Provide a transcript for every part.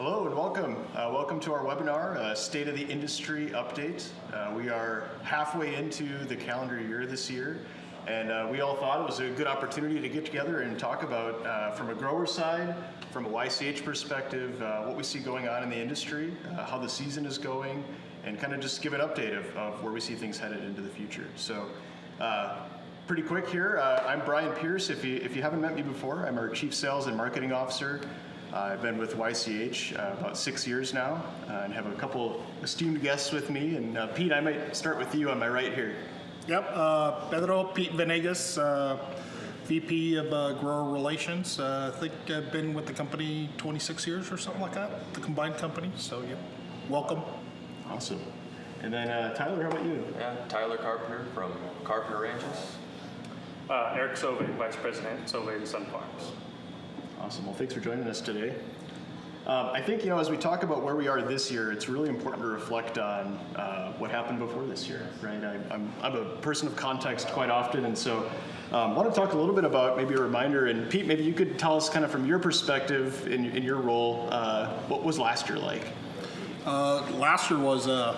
Hello and welcome. Welcome to our webinar, State of the Industry Update. We are halfway into the calendar year this year, and we all thought it was a good opportunity to get together and talk about, from a grower side, from a YCH perspective, what we see going on in the industry, how the season is going, and kind of just give an update of where we see things headed into the future. So, pretty quick here, I'm Bryan Pierce. If you haven't met me before, I'm our Chief Sales and Marketing Officer. I've been with YCH about 6 years now, and have a couple esteemed guests with me. And Pete, I might start with you on my right here. Yep, Pedro, Pete Venegas, VP of Grower Relations. I think I've been with the company 26 years or something like that, the combined company. So, yeah, welcome. Awesome. And then Tyler, how about you? Yeah, Tyler Carpenter from Carpenter Ranches. Erik Sauve, Vice President, Sauve and Sun Farms. Awesome. Well, thanks for joining us today. I think, as we talk about where we are this year, it's really important to reflect on what happened before this year, right? I'm a person of context quite often, and so I want to talk a little bit about maybe a reminder. And Pete, maybe you could tell us kind of from your perspective in your role, what was last year like? Last year was a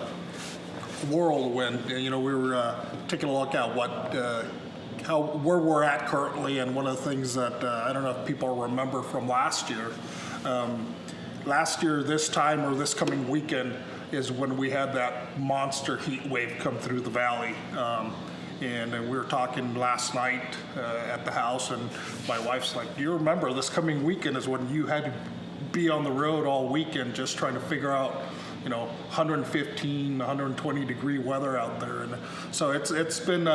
whirlwind. We were taking a look at where we're at currently, and one of the things that I don't know if people remember from last year. Last year, this time or this coming weekend is when we had that monster heat wave come through the valley. And we were talking last night at the house, and my wife's like, "Do you remember this coming weekend is when you had to be on the road all weekend just trying to figure out 115, 120 degree weather out there." And so it's been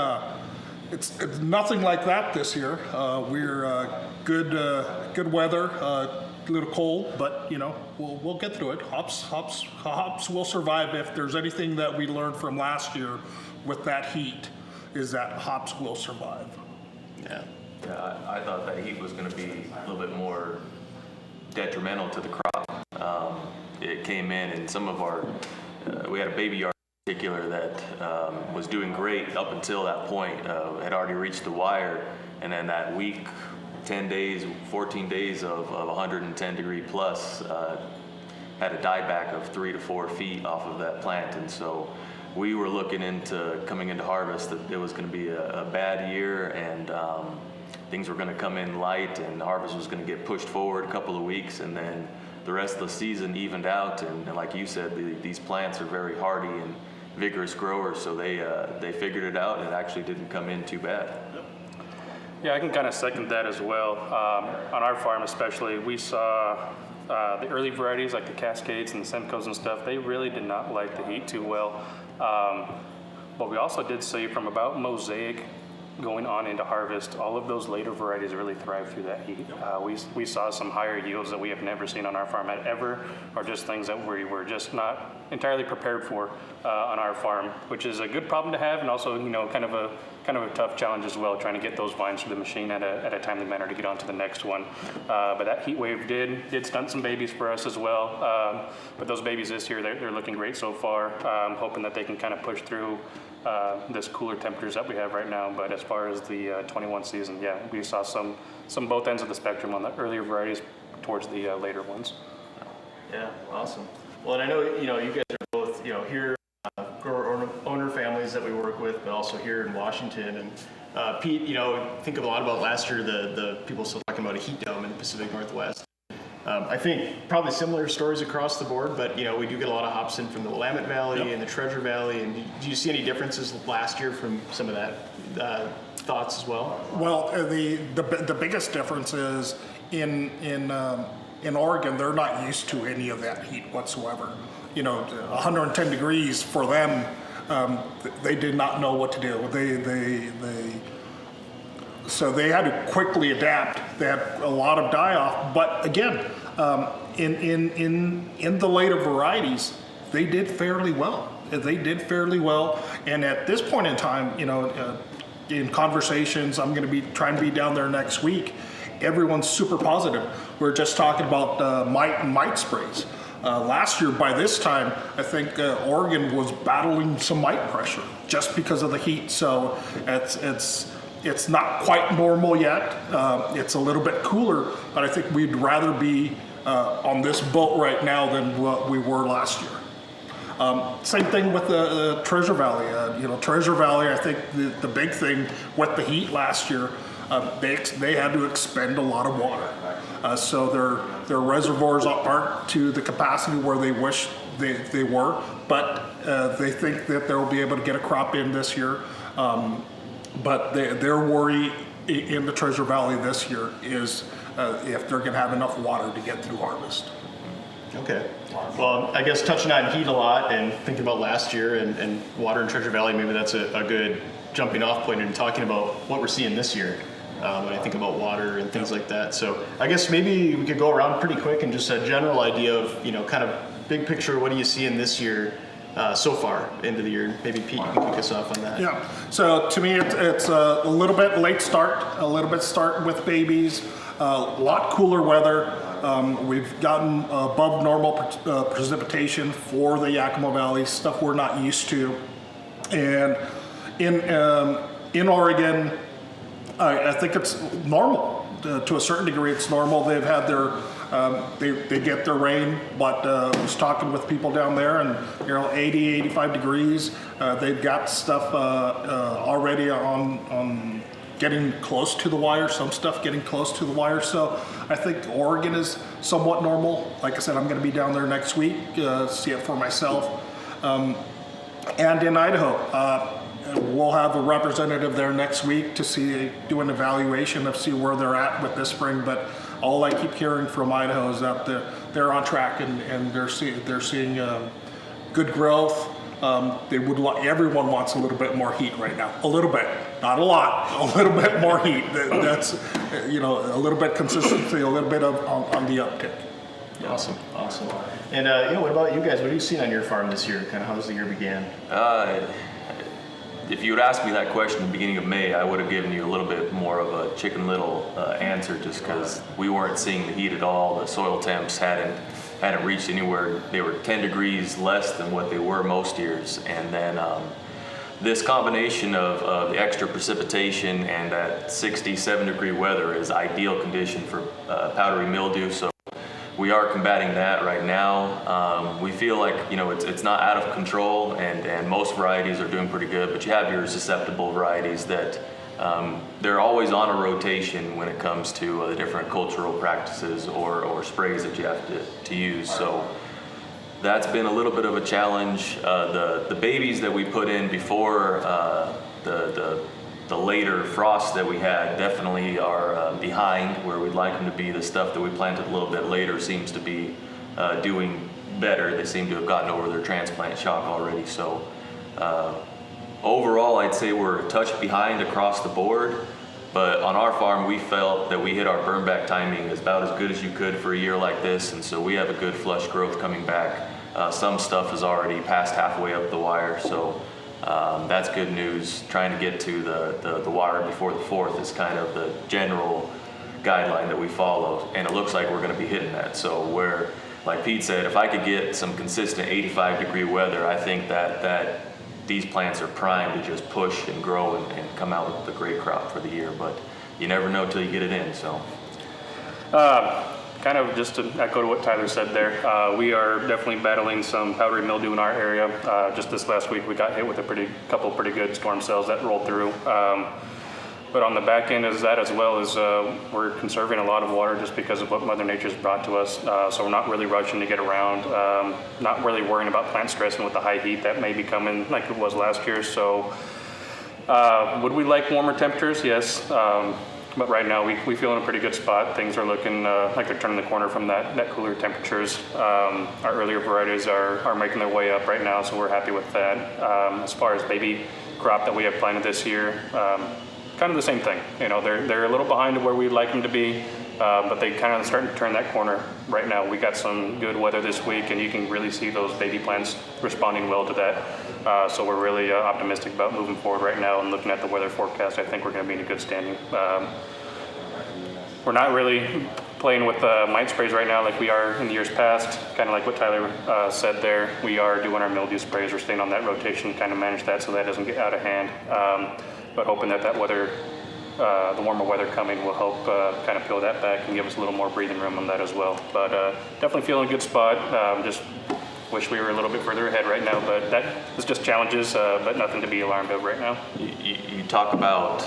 it's nothing like that this year. We're good weather, a little cold, but we'll get through it. Hops will survive. If there's anything that we learned from last year with that heat, is that hops will survive. Yeah, I thought that heat was going to be a little bit more detrimental to the crop. It came in, and some of our we had a baby yard in particular that was doing great up until that point, had already reached the wire, and then that week, 10 days, 14 days of 110 degree plus had a dieback of 3 to 4 feet off of that plant. And so we were looking into coming into harvest that it was going to be a bad year, and things were going to come in light, and harvest was going to get pushed forward a couple of weeks, and then the rest of the season evened out. And like you said, these plants are very hardy and vigorous growers, so they figured it out, and it actually didn't come in too bad. Yeah, I can kind of second that as well. On our farm especially, we saw the early varieties like the Cascades and the Simcoes and stuff, they really did not like the heat too well. But we also did see from about Mosaic going on into harvest, all of those later varieties really thrive through that heat. We saw some higher yields that we have never seen on our farm ever, or just things that we were just not entirely prepared for on our farm, which is a good problem to have, and also kind of a tough challenge as well, trying to get those vines through the machine at a timely manner to get on to the next one. But that heat wave did stunt some babies for us as well. But those babies this year, they're looking great so far. I'm hoping that they can kind of push through this cooler temperatures that we have right now. But as far as the 21 season, yeah, we saw some both ends of the spectrum on the earlier varieties towards the later ones. Yeah, awesome. Well, and I know you guys are both here grower owner families that we work with, but also here in Washington. And Pete, think of a lot about last year. The people still talking about a heat dome in the Pacific Northwest. I think probably similar stories across the board, but we do get a lot of hops in from the Willamette Valley and the Treasure Valley. And do you see any differences last year from some of that thoughts as well? Well, the biggest difference is in Oregon, they're not used to any of that heat whatsoever. 110 degrees for them, they did not know what to do. So they had to quickly adapt. They had a lot of die-off, but again, in the later varieties, they did fairly well. And at this point in time, in conversations, I'm going to be trying to be down there next week. Everyone's super positive. We're just talking about mite sprays. Last year, by this time, I think Oregon was battling some mite pressure just because of the heat. So it's not quite normal yet. It's a little bit cooler, but I think we'd rather be on this boat right now than what we were last year. Same thing with the Treasure Valley. Treasure Valley, I think the big thing with the heat last year, they had to expend a lot of water. So their reservoirs aren't to the capacity where they wish they were, but they think that they'll be able to get a crop in this year. But their worry in the Treasure Valley this year is if they're going to have enough water to get through harvest. Okay. Well, I guess touching on heat a lot and thinking about last year and water in Treasure Valley, maybe that's a good jumping off point in talking about what we're seeing this year when I think about water and things like that. So I guess maybe we could go around pretty quick and just a general idea of, kind of big picture, what do you see in this year so far into the year? Maybe Pete, you can kick us off on that. Yeah. So to me, it's a little bit late start, a little bit start with babies, a lot cooler weather. We've gotten above normal precipitation for the Yakima Valley, stuff we're not used to. And in Oregon, I think it's normal. To a certain degree, it's normal. They've had their, they get their rain, but I was talking with people down there and, 80, 85 degrees. They've got stuff already on getting close to the wire, some stuff getting close to the wire. So I think Oregon is somewhat normal. Like I said, I'm gonna be down there next week, see it for myself. And in Idaho, we'll have a representative there next week to do an evaluation of see where they're at with this spring. But all I keep hearing from Idaho is that they're on track and they're seeing good growth. Everyone wants a little bit more heat right now. A little bit, not a lot. A little bit more heat. That's a little bit consistency, a little bit on the uptick. Awesome. And what about you guys? What have you seen on your farm this year? Kind of how's the year began? If you would ask me that question at the beginning of May, I would have given you a little bit more of a Chicken Little answer, just because we weren't seeing the heat at all. The soil temps hadn't reached anywhere. They were 10 degrees less than what they were most years. And then this combination of the extra precipitation and that 67 degree weather is ideal condition for powdery mildew. So we are combating that right now. We feel like it's not out of control, and most varieties are doing pretty good, but you have your susceptible varieties that they're always on a rotation when it comes to the different cultural practices or sprays that you have to use. So that's been a little bit of a challenge. The babies that we put in before the later frost that we had definitely are behind where we'd like them to be. The stuff that we planted a little bit later seems to be doing better. They seem to have gotten over their transplant shock already. So overall, I'd say we're a touch behind across the board, but on our farm, we felt that we hit our burn back timing as about as good as you could for a year like this, and so we have a good flush growth coming back. Some stuff is already past halfway up the wire, so that's good news. Trying to get to the wire before the 4th is kind of the general guideline that we follow, and it looks like we're going to be hitting that. So where, like Pete said, if I could get some consistent 85 degree weather, I think that these plants are primed to just push and grow and come out with a great crop for the year, but you never know till you get it in. So kind of just to echo to what Tyler said there, we are definitely battling some powdery mildew in our area. Just this last week we got hit with a couple pretty good storm cells that rolled through. But on the back end is that, as well as we're conserving a lot of water just because of what Mother Nature's brought to us. So we're not really rushing to get around, not really worrying about plant stressing with the high heat that may be coming like it was last year. So would we like warmer temperatures? Yes. But right now we feel in a pretty good spot. Things are looking like they're turning the corner from that cooler temperatures. Our earlier varieties are making their way up right now, so we're happy with that. As far as baby crop that we have planted this year, kind of the same thing. They're a little behind where we'd like them to be, but they kind of starting to turn that corner right now. We got some good weather this week, and you can really see those baby plants responding well to that. So we're really optimistic about moving forward right now, and looking at the weather forecast, I think we're going to be in a good standing. We're not really playing with mite sprays right now like we are in the years past, kind of like what Tyler said there. We are doing our mildew sprays. We're staying on that rotation, kind of manage that so that doesn't get out of hand. But hoping that weather the warmer weather coming will help kind of peel that back and give us a little more breathing room on that as well. But definitely feeling a good spot. Just wish we were a little bit further ahead right now, but that is just challenges, but nothing to be alarmed of right now. You talk about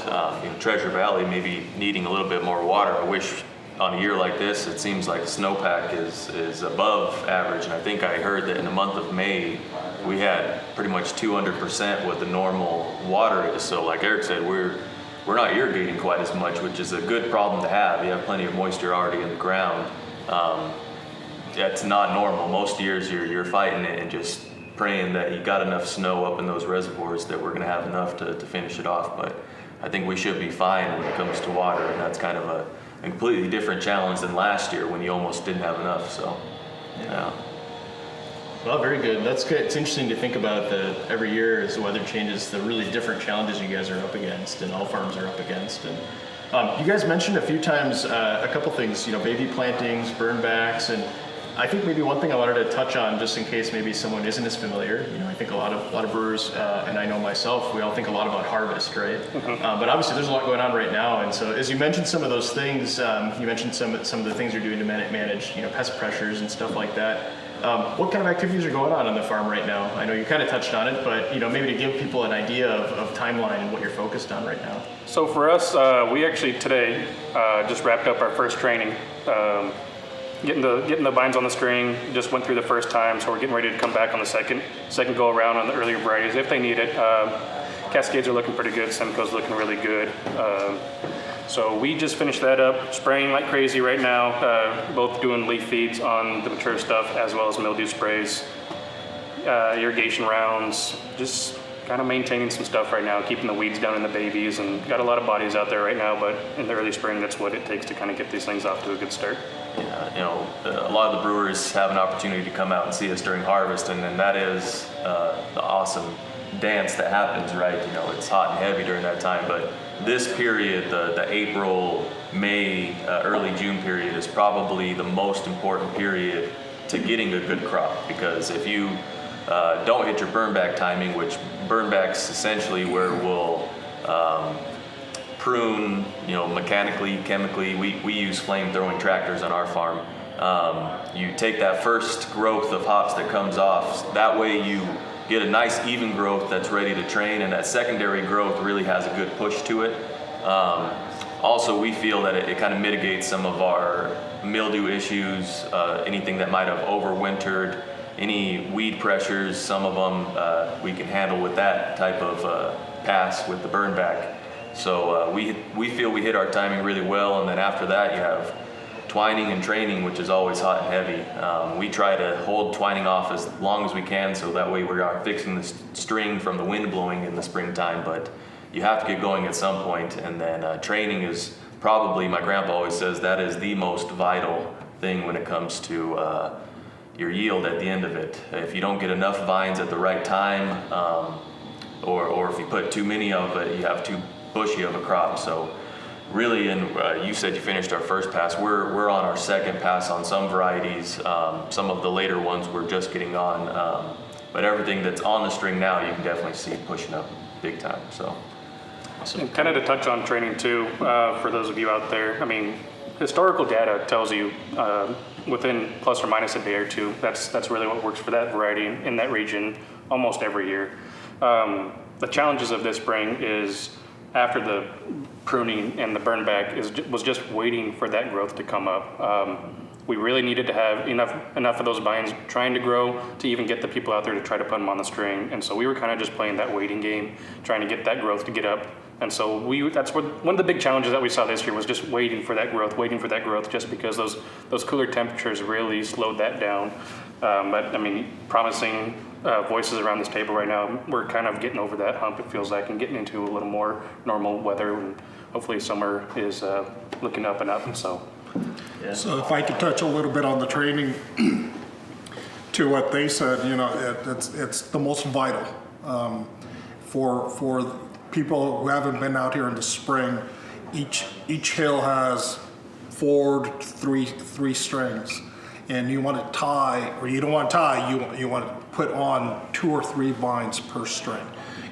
Treasure Valley maybe needing a little bit more water. I wish on a year like this, it seems like snowpack is above average, and I think I heard that in the month of May, we had pretty much 200% what the normal water is. So like Erik said, we're not irrigating quite as much, which is a good problem to have. You have plenty of moisture already in the ground. That's not normal. Most years you're fighting it and just praying that you got enough snow up in those reservoirs that we're going to have enough to finish it off. But I think we should be fine when it comes to water, and that's kind of a completely different challenge than last year when you almost didn't have enough. So, yeah. Well, very good. That's good. It's interesting to think about that every year as the weather changes, the really different challenges you guys are up against and all farms are up against. And you guys mentioned a few times a couple things, baby plantings, burnbacks, and I think maybe one thing I wanted to touch on, just in case maybe someone isn't as familiar. I think a lot of brewers, and I know myself, we all think a lot about harvest, right? But obviously, there's a lot going on right now, and so as you mentioned some of those things, you mentioned some of the things you're doing to manage, pest pressures and stuff like that. What kind of activities are going on the farm right now? I know you kind of touched on it, but maybe to give people an idea of timeline and what you're focused on right now. So for us, we actually today just wrapped up our first training. Getting the vines on the string, just went through the first time, so we're getting ready to come back on the second go around on the earlier varieties if they need it. Cascades are looking pretty good, Simcoe's looking really good. So we just finished that up, spraying like crazy right now, both doing leaf feeds on the mature stuff as well as mildew sprays, irrigation rounds, just kind of maintaining some stuff right now, keeping the weeds down in the babies, and got a lot of bodies out there right now, but in the early spring, that's what it takes to kind of get these things off to a good start. Yeah, a lot of the brewers have an opportunity to come out and see us during harvest, and then that is the awesome dance that happens, right? It's hot and heavy during that time, but this period, the April, May, early June period is probably the most important period to getting a good crop, because if you don't hit your burnback timing, which burnback's essentially where we'll prune, mechanically, chemically. We use flame-throwing tractors on our farm. You take that first growth of hops that comes off. That way you get a nice even growth that's ready to train, and that secondary growth really has a good push to it. Also, we feel that it kind of mitigates some of our mildew issues, anything that might have overwintered, any weed pressures. Some of them we can handle with that type of pass with the burnback. So we feel we hit our timing really well, and then after that you have twining and training, which is always hot and heavy. We try to hold twining off as long as we can, so that way we are fixing the string from the wind blowing in the springtime, but you have to get going at some point. And then training is probably, my grandpa always says, that is the most vital thing when it comes to your yield at the end of it. If you don't get enough vines at the right time, or if you put too many of it, you have too bushy of a crop. So really, and you said you finished our first pass, we're on our second pass on some varieties. Some of the later ones we're just getting on, but everything that's on the string now you can definitely see pushing up big time. So and kind of to touch on training too, for those of you out there, I mean, historical data tells you within plus or minus a day or two, that's really what works for that variety in that region almost every year. The challenges of this spring is after the pruning and the burnback was just waiting for that growth to come up. We really needed to have enough of those vines trying to grow to even get the people out there to try to put them on the string. And so we were kind of just playing that waiting game, trying to get that growth to get up. And so that's what one of the big challenges that we saw this year was just waiting for that growth, just because those cooler temperatures really slowed that down. But I mean, promising voices around this table right now, we're kind of getting over that hump, it feels like, and getting into a little more normal weather, and hopefully summer is looking up and up. So, yeah. So if I could touch a little bit on the training to what they said, it's the most vital for people who haven't been out here in the spring. Each hill has three strings, and you want to tie, or you don't want to tie, you want to put on 2 or 3 vines per string.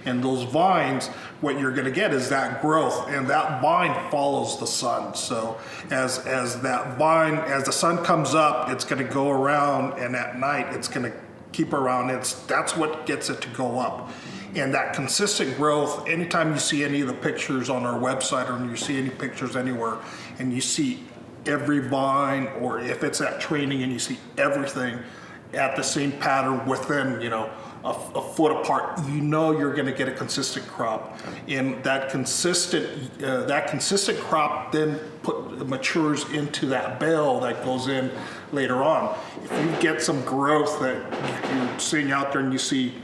And those vines, what you're going to get is that growth, and that vine follows the sun. So as that vine, as the sun comes up, it's going to go around, and at night it's going to keep around. That's what gets it to go up. And that consistent growth, anytime you see any of the pictures on our website, or you see any pictures anywhere, and you see every vine, or if it's at training and you see everything at the same pattern within, a foot apart, you're going to get a consistent crop. And that consistent crop then matures into that bale that goes in later on. If you get some growth that you're seeing out there and you see,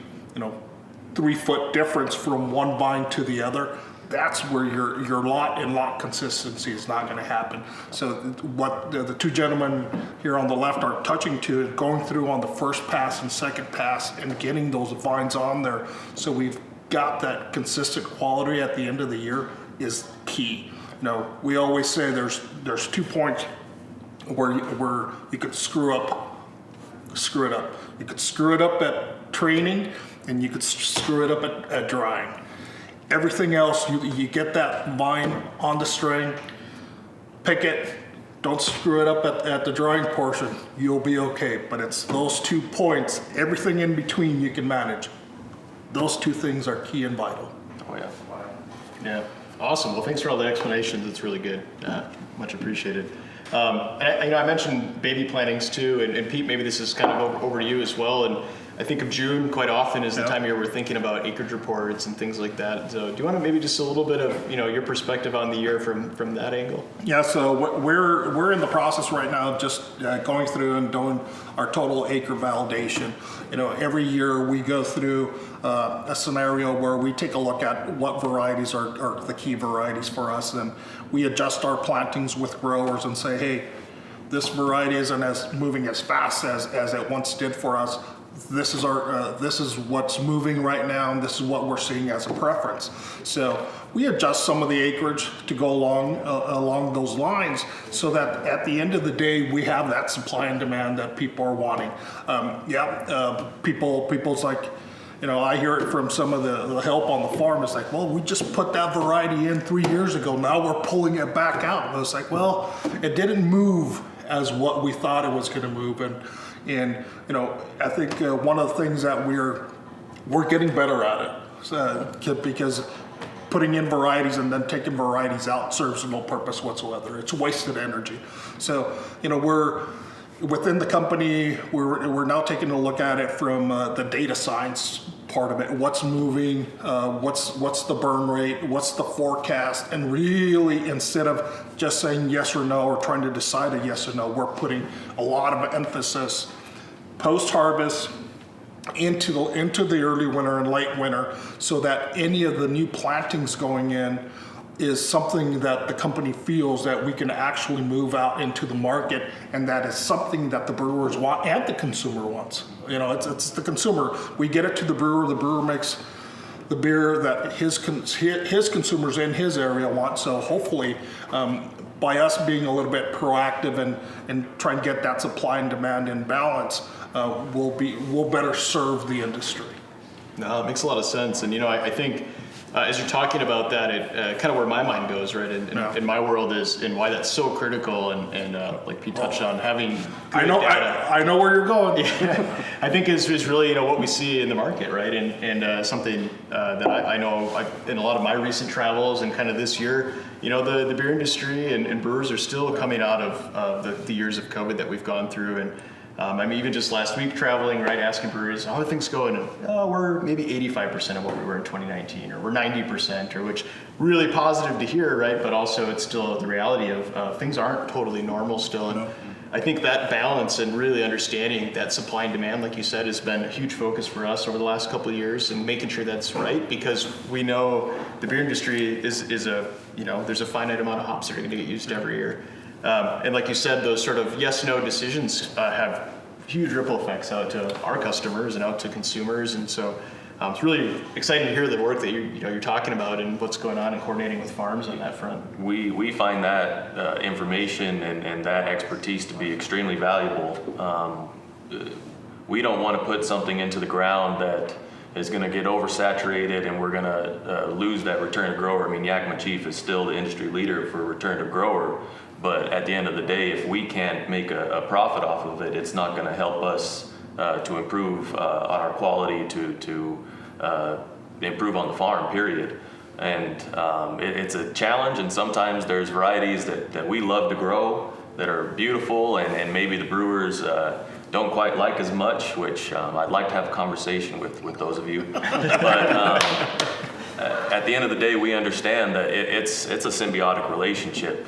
3 foot difference from one vine to the other, that's where your lot consistency is not going to happen. So what the two gentlemen here on the left are touching to is going through on the first pass and second pass and getting those vines on there, so we've got that consistent quality at the end of the year is key. We always say there's 2 points where you could screw it up. You could screw it up at training, and you could screw it up at drying. Everything else, you get that vine on the string, pick it, don't screw it up at the drying portion, you'll be okay. But it's those 2 points, everything in between you can manage. Those 2 things are key and vital. Oh yeah. Yeah, awesome. Well, thanks for all the explanations. It's really good. Much appreciated. And I mentioned baby plantings too, and Pete, maybe this is kind of over to you as well. And I think of June quite often as the time of year we're thinking about acreage reports and things like that. So do you want to maybe just a little bit of your perspective on the year from that angle? Yeah, so we're in the process right now of just going through and doing our total acre validation. Every year we go through a scenario where we take a look at what varieties are the key varieties for us, and we adjust our plantings with growers and say, hey, this variety isn't as moving as fast as it once did for us. This is what's moving right now, and this is what we're seeing as a preference. So we adjust some of the acreage to go along those lines, so that at the end of the day we have that supply and demand that people are wanting. People's like, I hear it from some of the help on the farm. It's like, well, we just put that variety in 3 years ago. Now we're pulling it back out. And it's like, well, it didn't move as what we thought it was going to move. And I think one of the things that we're getting better at it, because putting in varieties and then taking varieties out serves no purpose whatsoever. It's wasted energy. So we're within the company, we're now taking a look at it from the data science part of it. What's moving? What's the burn rate? What's the forecast? And really, instead of just saying yes or no, or trying to decide a yes or no, we're putting a lot of emphasis post-harvest into the early winter and late winter, so that any of the new plantings going in is something that the company feels that we can actually move out into the market, and that is something that the brewers want and the consumer wants. It's the consumer. We get it to the brewer makes the beer that his consumers in his area want. So hopefully, by us being a little bit proactive and trying to get that supply and demand in balance, we'll better serve the industry. No, it makes a lot of sense. And I think as you're talking about that, it kind of where my mind goes, right? In my world is, and why that's so critical, and like Pete touched on, having good data. I know where you're going. Yeah, I think is really what we see in the market, right? And something that I know in a lot of my recent travels and kind of this year, the beer industry and brewers are still coming out of the years of COVID that we've gone through. And even just last week traveling, right, asking breweries, how are things going? And we're maybe 85% of what we were in 2019, or we're 90%, or which really positive to hear, right? But also it's still the reality of things aren't totally normal still. And I think that balance and really understanding that supply and demand, like you said, has been a huge focus for us over the last couple of years, and making sure that's right, because we know the beer industry is there's a finite amount of hops that are going to get used every year. And like you said, those sort of yes/no decisions have huge ripple effects out to our customers and out to consumers. And so it's really exciting to hear the work that you're talking about and what's going on and coordinating with farms on that front. We find that information and that expertise to be extremely valuable. We don't want to put something into the ground that is going to get oversaturated and we're going to lose that return to grower. I mean, Yakima Chief is still the industry leader for return to grower, but at the end of the day, if we can't make a profit off of it, it's not going to help us to improve on our quality, to improve on the farm, period. And it's a challenge, and sometimes there's varieties that we love to grow that are beautiful, and maybe the brewers don't quite like as much, which I'd like to have a conversation with those of you. But at the end of the day, we understand that it's a symbiotic relationship.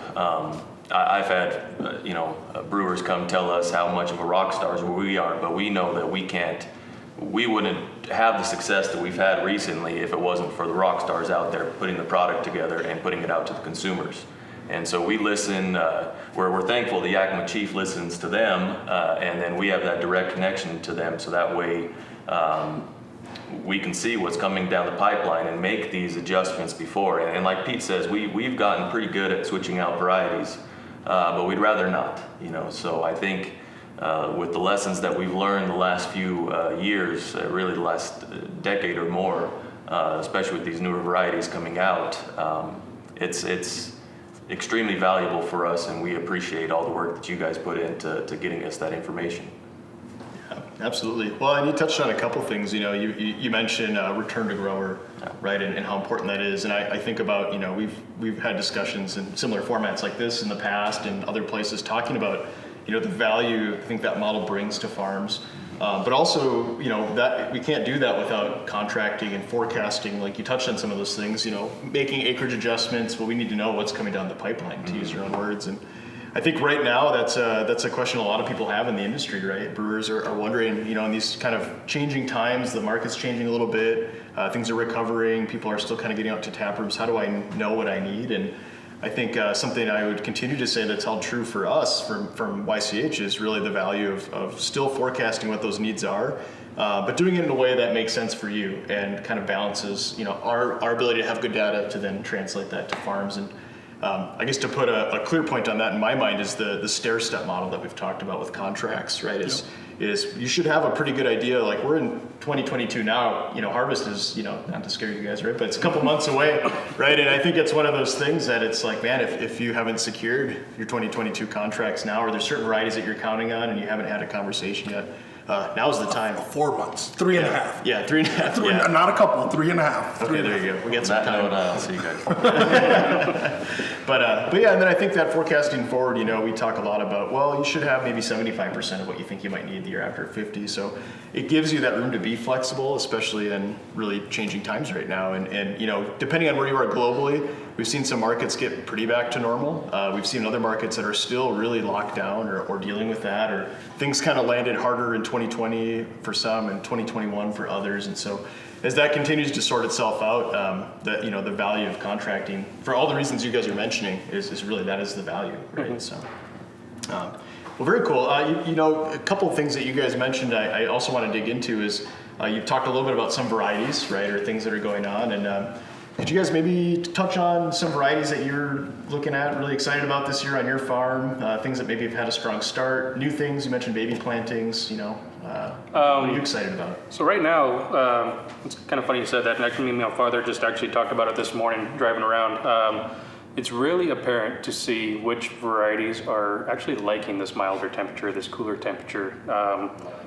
I've had brewers come tell us how much of a rock stars we are, but we know that we wouldn't have the success that we've had recently if it wasn't for the rock stars out there putting the product together and putting it out to the consumers. And so we listen, we're thankful the Yakima Chief listens to them, and then we have that direct connection to them, so that way we can see what's coming down the pipeline and make these adjustments before. And like Pete says, we've gotten pretty good at switching out varieties, but we'd rather not, so I think with the lessons that we've learned the last few years, really the last decade or more, especially with these newer varieties coming out, it's extremely valuable for us, and we appreciate all the work that you guys put into getting us that information. Yeah, absolutely. Well, and you touched on a couple things. You mentioned return to grower, right, and how important that is. And I think about we've had discussions in similar formats like this in the past and other places talking about the value I think that model brings to farms. But also, that we can't do that without contracting and forecasting. Like you touched on some of those things, making acreage adjustments, but we need to know what's coming down the pipeline, to use your own words. And I think right now that's a question a lot of people have in the industry, right? Brewers are wondering, in these kind of changing times, the market's changing a little bit, things are recovering, people are still kind of getting out to tap rooms. How do I know what I need? And I think something I would continue to say that's held true for us from YCH is really the value of still forecasting what those needs are, but doing it in a way that makes sense for you and kind of balances, our ability to have good data to then translate that to farms. And I guess to put a clear point on that in my mind is the stair-step model that we've talked about with contracts, right? Is you should have a pretty good idea. Like we're in 2022 now, harvest is, not to scare you guys, right? But it's a couple months away, right? And I think it's one of those things that it's like, man, if you haven't secured your 2022 contracts now, or there's certain varieties that you're counting on and you haven't had a conversation yet, now's the time. 4 months, 3.5. Yeah, 3.5. Yeah. Not a couple, 3.5. Okay, there you go. We get some time. I'll see you guys. But yeah, and then I think that forecasting forward, we talk a lot about, well, you should have maybe 75% of what you think you might need the year after 50. So it gives you that room to be flexible, especially in really changing times right now. And depending on where you are globally, we've seen some markets get pretty back to normal. We've seen other markets that are still really locked down or dealing with that, or things kind of landed harder in 2020 for some and 2021 for others. And so as that continues to sort itself out, the value of contracting, for all the reasons you guys are mentioning, is really, that is the value, right? Mm-hmm. So, well, very cool. A couple of things that you guys mentioned I also want to dig into is you've talked a little bit about some varieties, right, or things that are going on. And could you guys maybe touch on some varieties that you're looking at, really excited about this year on your farm, things that maybe have had a strong start, new things? You mentioned baby plantings, what are you excited about? So right now, it's kind of funny you said that, and actually my father just actually talked about it this morning driving around. It's really apparent to see which varieties are actually liking this milder temperature, this cooler temperature.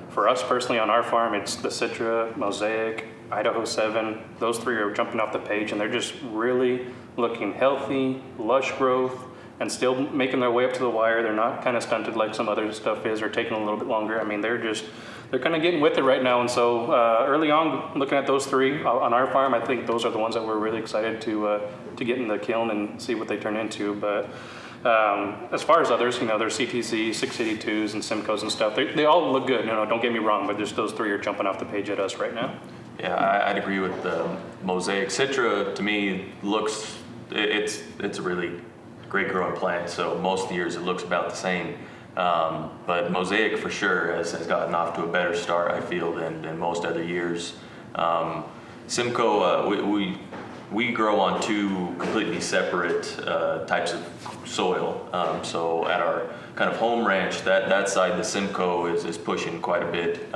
For us personally on our farm, it's the Citra, Mosaic, Idaho 7. Those three are jumping off the page, and they're just really looking healthy, lush growth, and still making their way up to the wire. They're not kind of stunted like some other stuff is, or taking a little bit longer. I mean, they're kind of getting with it right now. And so early on, looking at those three on our farm, I think those are the ones that we're really excited to get in the kiln and see what they turn into. But as far as others, there's CTC, 682s, and Simcoes and stuff. They all look good. Don't get me wrong, but just those three are jumping off the page at us right now. Yeah, I'd agree with the Mosaic. Citra, to me, it's a really great growing plant. So most of the years it looks about the same. But Mosaic for sure has gotten off to a better start, I feel, than most other years. Simcoe, we grow on two completely separate types of soil. So at our kind of home ranch, that side, the Simcoe is pushing quite a bit.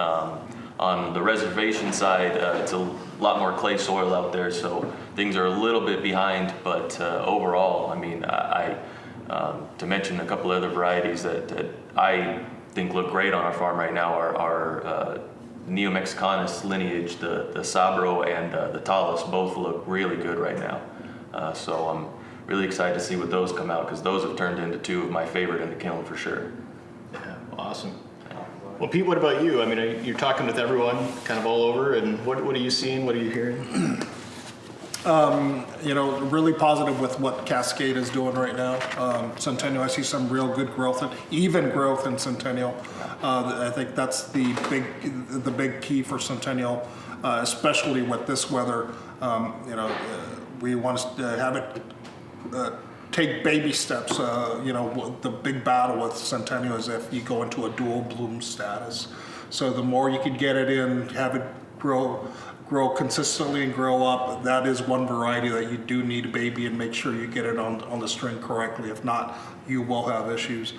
On the reservation side, it's a lot more clay soil out there, so things are a little bit behind. But overall, I mean, to mention a couple other varieties that I think look great on our farm right now are Neo-Mexicanus lineage, the Sabro and the Talus both look really good right now. So I'm really excited to see what those come out, because those have turned into two of my favorite in the kiln for sure. Yeah, awesome. Well, Pete, what about you? I mean, you're talking with everyone kind of all over, and what are you seeing? What are you hearing? You know, really positive with what Cascade is doing right now. Centennial, I see some real good growth, and even growth in Centennial. I think that's the big key for Centennial, especially with this weather. You know, we want to have it take baby steps. You know, the big battle with Centennial is if you go into a dual bloom status. So the more you can get it in, have it grow consistently and grow up, that is one variety that you do need a baby, and make sure you get it on the string correctly. If not, you will have issues.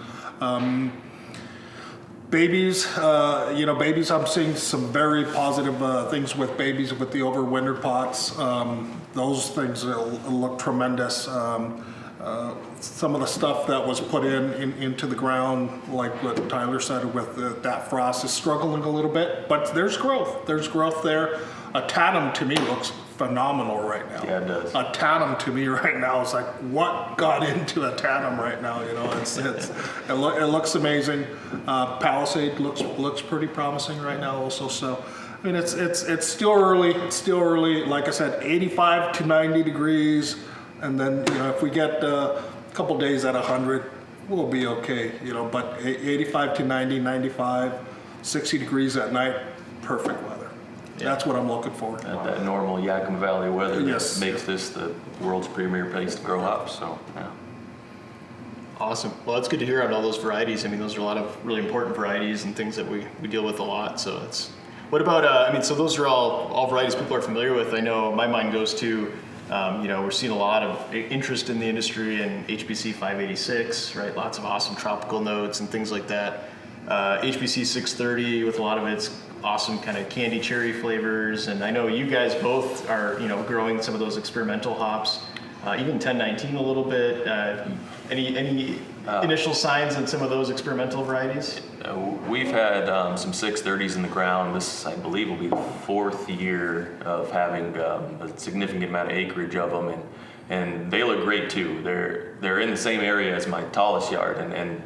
Babies, you know, babies, I'm seeing some very positive things with babies with the overwintered pots. Those things look tremendous. Some of the stuff that was put into the ground, like what Tyler said with that frost, is struggling a little bit, but there's growth. There's growth there. A Tatum to me looks phenomenal right now. Yeah, it does. A Tatum to me right now is like, what got into a Tatum right now? You know, it looks amazing. Palisade looks pretty promising right now also. So, I mean, it's still early. It's still early. Like I said, 85 to 90 degrees, and then, you know, if we get a couple days at 100, we'll be okay. You know, but 85 to 90, 95, 60 degrees at night, perfect weather. Yeah. That's what I'm looking for. That normal Yakima Valley weather Yes. that makes this the world's premier place to grow up. So, yeah. Awesome. Well, it's good to hear on all those varieties. I mean, those are a lot of really important varieties and things that we deal with a lot. So it's. What about? I mean, so those are all varieties people are familiar with. I know my mind goes to. You know, we're seeing a lot of interest in the industry in HBC 586, right? Lots of awesome tropical notes and things like that. HBC 630 with a lot of its awesome kind of candy cherry flavors, and I know you guys both are, you know, growing some of those experimental hops, even 1019 a little bit. Any initial signs in some of those experimental varieties? We've had some 630s in the ground. This, I believe, will be the 4th year of having a significant amount of acreage of them, and they look great too. They're in the same area as my tallest yard, and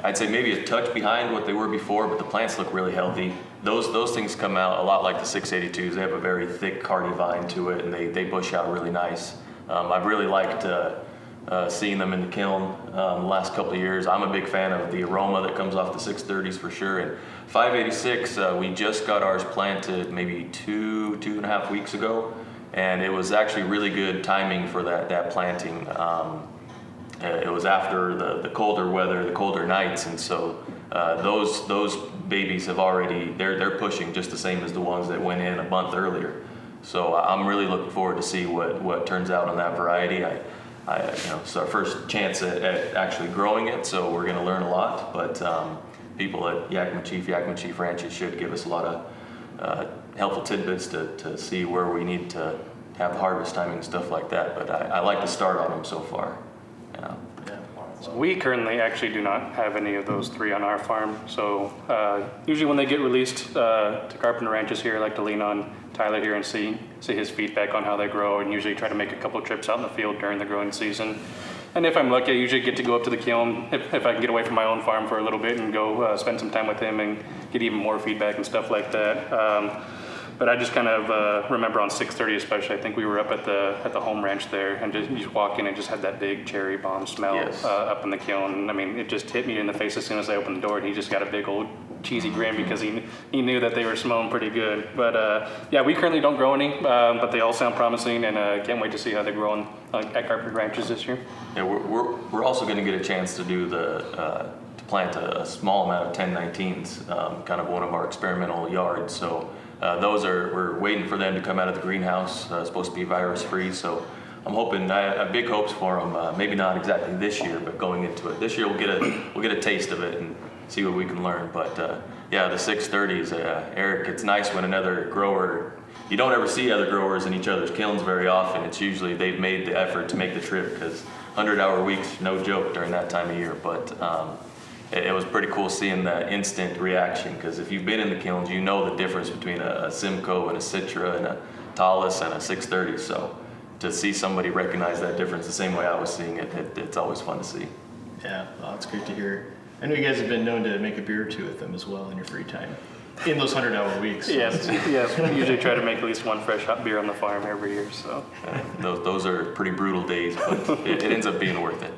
I'd say maybe a touch behind what they were before, but the plants look really healthy. Those things come out a lot like the 682s. They have a very thick hardy vine to it, and they bush out really nice. I've really liked seeing them in the kiln the last couple of years. I'm a big fan of the aroma that comes off the 630s for sure. And 586, we just got ours planted maybe two and a half weeks ago, and it was actually really good timing for that planting. It was after the colder weather, the colder nights, and so those babies have already they're pushing just the same as the ones that went in a month earlier. So I'm really looking forward to see what turns out on that variety. You know, it's our first chance at actually growing it, so we're going to learn a lot. But people at Yakima Chief Ranches should give us a lot of helpful tidbits to see where we need to have harvest timing and stuff like that. But I like the start on them so far. Yeah. So we currently actually do not have any of those three on our farm. So usually when they get released to Carpenter Ranches here, I like to lean on Tyler here and see his feedback on how they grow, and usually try to make a couple trips out in the field during the growing season. And if I'm lucky, I usually get to go up to the kiln if I can get away from my own farm for a little bit and go spend some time with him and get even more feedback and stuff like that. But I just kind of remember on 630 especially, I think we were up at the home ranch there, and just walk in and just had that big cherry bomb smell. Yes. Up in the kiln. I mean, it just hit me in the face as soon as I opened the door, and he just got a big old cheesy grin because he knew that they were smelling pretty good. But yeah, we currently don't grow any, but they all sound promising, and can't wait to see how they're growing at Carpenter Ranches this year. Yeah, we're also going to get a chance to do to plant a small amount of 1019s, kind of one of our experimental yards. So we're waiting for them to come out of the greenhouse. Supposed to be virus free, so I'm hoping. I have big hopes for them. Maybe not exactly this year, but going into it this year, we'll get a taste of it and see what we can learn. But yeah, the 630s, Erik, it's nice when another grower, you don't ever see other growers in each other's kilns very often. It's usually they've made the effort to make the trip, because 100-hour weeks, no joke during that time of year. But it was pretty cool seeing the instant reaction, because if you've been in the kilns, you know the difference between a Simcoe and a Citra and a Talus and a 630. So to see somebody recognize that difference the same way I was seeing it, it's always fun to see. Yeah, well, that's great to hear. I know you guys have been known to make a beer or two with them as well in your free time, in those 100-hour weeks. Yes, we usually try to make at least one fresh hot beer on the farm every year. So Those are pretty brutal days, but it ends up being worth it.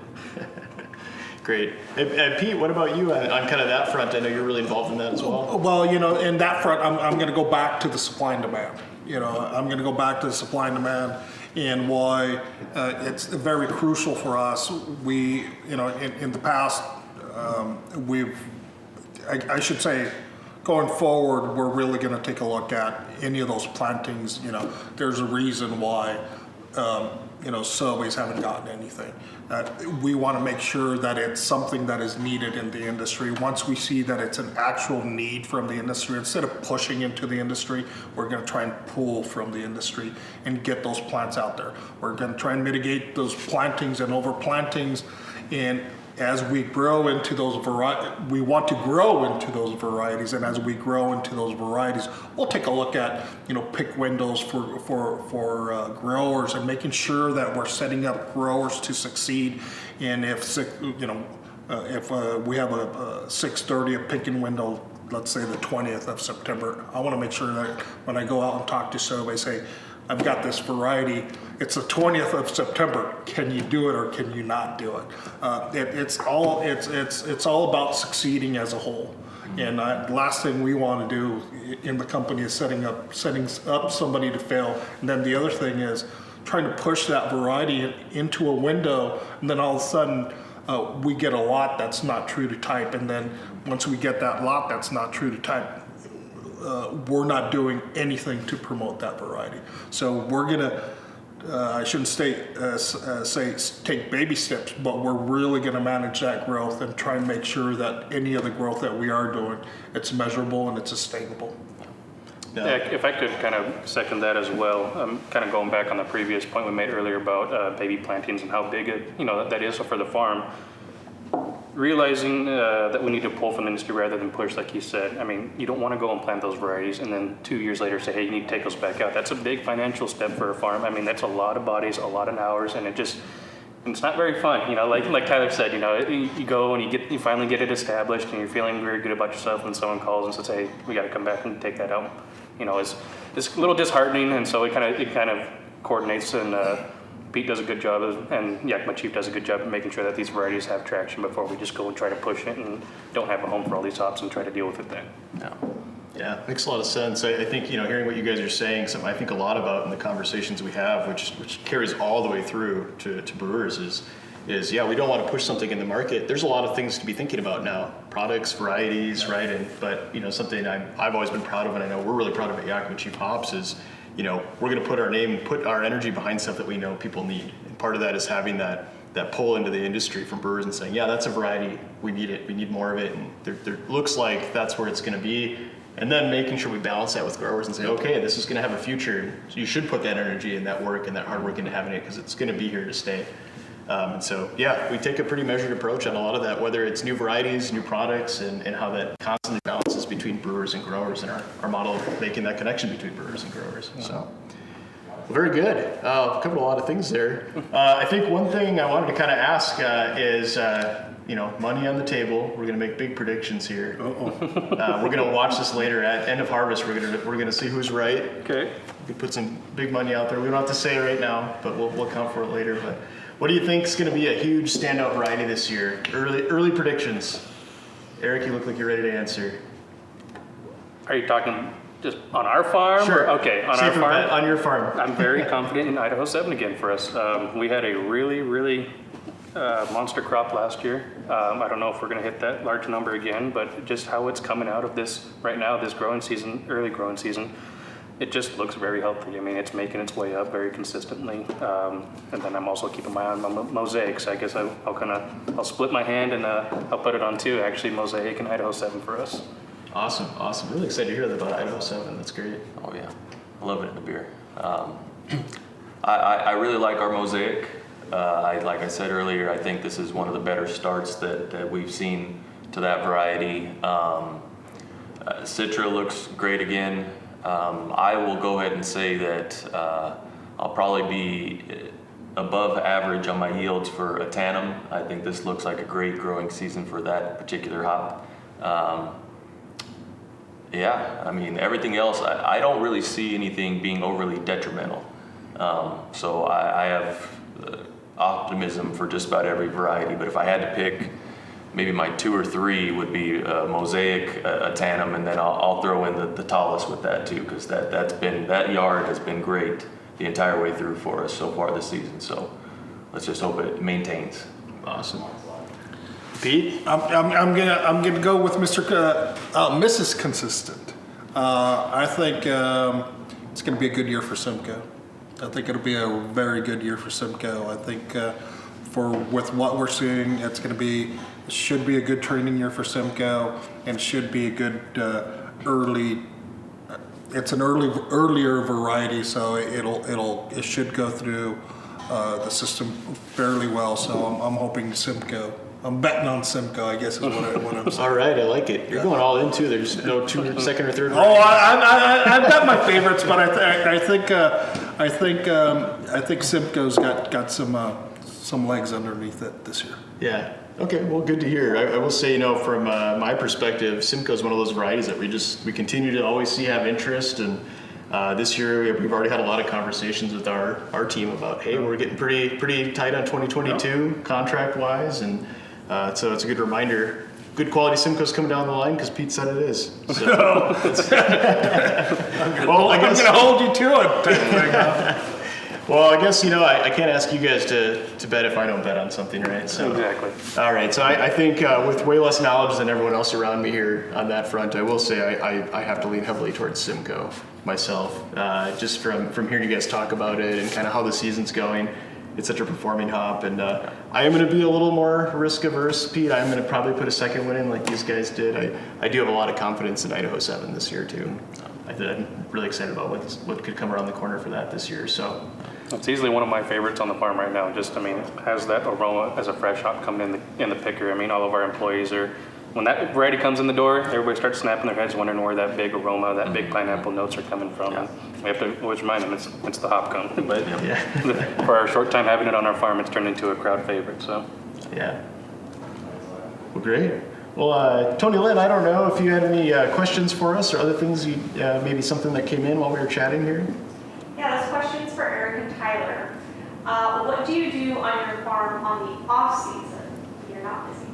Great. And Pete, what about you on kind of that front? I know you're really involved in that as well. Well, in that front, I'm going to go back to the supply and demand. I'm going to go back to the supply and demand, and why it's very crucial for us. We, in the past, I should say, going forward, we're really going to take a look at any of those plantings. There's a reason why, Sauves haven't gotten anything. We want to make sure that it's something that is needed in the industry. Once we see that it's an actual need from the industry, instead of pushing into the industry, we're going to try and pull from the industry and get those plants out there. We're going to try and mitigate those plantings and overplantings, and as we grow into those we want to grow into those varieties, and as we grow into those varieties, we'll take a look at, pick windows for growers, and making sure that we're setting up growers to succeed. And if we have a 630, a picking window, let's say the 20th of September, I want to make sure that when I go out and talk to Sauve, I say, I've got this variety. It's the 20th of September. Can you do it or can you not do it? It's all about succeeding as a whole. And the last thing we want to do in the company is setting up somebody to fail. And then the other thing is trying to push that variety into a window, and then all of a sudden we get a lot that's not true to type. And then once we get that lot that's not true to type, we're not doing anything to promote that variety. So we're gonna, I shouldn't say take baby steps, but we're really gonna manage that growth and try and make sure that any of the growth that we are doing, it's measurable and it's sustainable. No. Yeah, if I could kind of second that as well, kind of going back on the previous point we made earlier about baby plantings and how big that is for the farm. Realizing that we need to pull from the industry rather than push, like you said. I mean, you don't want to go and plant those varieties and then 2 years later say, hey, you need to take those back out. That's a big financial step for a farm. I mean, that's a lot of bodies, a lot of hours, and it's not very fun. Like Tyler said, you go and you finally get it established and you're feeling very good about yourself, and someone calls and says, hey, we got to come back and take that out. It's a little disheartening, and so it kind of coordinates, and Pete does a good job, and Yakima Chief does a good job of making sure that these varieties have traction before we just go and try to push it and don't have a home for all these hops and try to deal with it then. Yeah, makes a lot of sense. I think, hearing what you guys are saying, something I think a lot about in the conversations we have, which carries all the way through to brewers is yeah, we don't want to push something in the market. There's a lot of things to be thinking about now, products, varieties, right? But something I've always been proud of, and I know we're really proud of at Yakima Chief Hops, is we're going to put our name, put our energy behind stuff that we know people need. And part of that is having that pull into the industry from brewers and saying, yeah, that's a variety, we need it, we need more of it, and there looks like that's where it's going to be. And then making sure we balance that with growers and say, okay, this is going to have a future. So you should put that energy and that work and that hard work into having it, because it's going to be here to stay. And so, yeah, we take a pretty measured approach on a lot of that, whether it's new varieties, new products, and how that constantly balances between brewers and growers, and our model of making that connection between brewers and growers. So, well, very good. Covered a lot of things there. I think one thing I wanted to kind of ask is, money on the table. We're going to make big predictions here. We're going to watch this later at end of harvest. We're going to see who's right. Okay. We can put some big money out there. We don't have to say it right now, but we'll account for it later. But what do you think is going to be a huge standout variety this year? Early predictions. Erik, you look like you're ready to answer. Are you talking just on our farm? Sure. Okay, on Safer our farm. bet on your farm. I'm very confident in Idaho 7 again for us. We had a really, really monster crop last year. I don't know if we're going to hit that large number again, but just how it's coming out of this right now, this growing season, early growing season, it just looks very healthy. I mean, it's making its way up very consistently. And then I'm also keeping my eye on my mosaics. I guess I'll split my hand and I'll put it on two, actually, Mosaic and Idaho 7 for us. Awesome, awesome. Really excited to hear that about Idaho 7. That's great. Oh yeah, I love it in the beer. I really like our Mosaic. Like I said earlier, I think this is one of the better starts that we've seen to that variety. Citra looks great again. I will go ahead and say that I'll probably be above average on my yields for a tandem. I think this looks like a great growing season for that particular hop. Yeah, I mean, everything else, I don't really see anything being overly detrimental. So I have optimism for just about every variety, but if I had to pick, maybe my 2 or 3 would be a Mosaic, a tandem, and then I'll throw in the tallest with that too, because that yard has been great the entire way through for us so far this season. So let's just hope it maintains. Awesome. Pete? I'm gonna go with Mrs. Consistent. I think it's gonna be a good year for Simcoe. I think it'll be a very good year for Simcoe. I think with what we're seeing, should be a good training year for Simcoe, and should be a good early. It's an earlier variety, so it should go through the system fairly well. So I'm hoping Simcoe. I'm betting on Simcoe, I guess is what I'm saying. All right, I like it. You're going all in too. There's no second or third. Oh, I've got my favorites, but I think Simcoe's got some legs underneath it this year. Yeah. Okay. Well, good to hear. I will say, from my perspective, Simcoe is one of those varieties that we continue to always see have interest, and this year we've already had a lot of conversations with our team about, hey, we're getting pretty tight on 2022 contract wise, and so it's a good reminder. Good quality Simcoe's coming down the line because Pete said it is. So well, I guess I'm gonna hold you to it. Well, I guess I can't ask you guys to bet if I don't bet on something, right? So Exactly. All right. So I think with way less knowledge than everyone else around me here on that front, I will say I have to lean heavily towards Simcoe myself. Just from hearing you guys talk about it and kind of how the season's going. It's such a performing hop, and I am going to be a little more risk averse, Pete. I'm going to probably put a second one in like these guys did. I do have a lot of confidence in Idaho 7 this year too. I'm really excited about what could come around the corner for that this year. So It's easily one of my favorites on the farm right now. Just, it has that aroma as a fresh hop coming in the picker. All of our employees when that variety comes in the door, everybody starts snapping their heads, wondering where that big aroma, that big pineapple notes are coming from. Yeah. And we have to always remind them it's the hop cone. But yeah. for our short time having it on our farm, it's turned into a crowd favorite. So Yeah. Well, great. Well, Tony Lynn, I don't know if you had any questions for us or other things, maybe something that came in while we were chatting here. Yeah, this question's for Erik and Tyler. What do you do on your farm on the off season when you're not busy?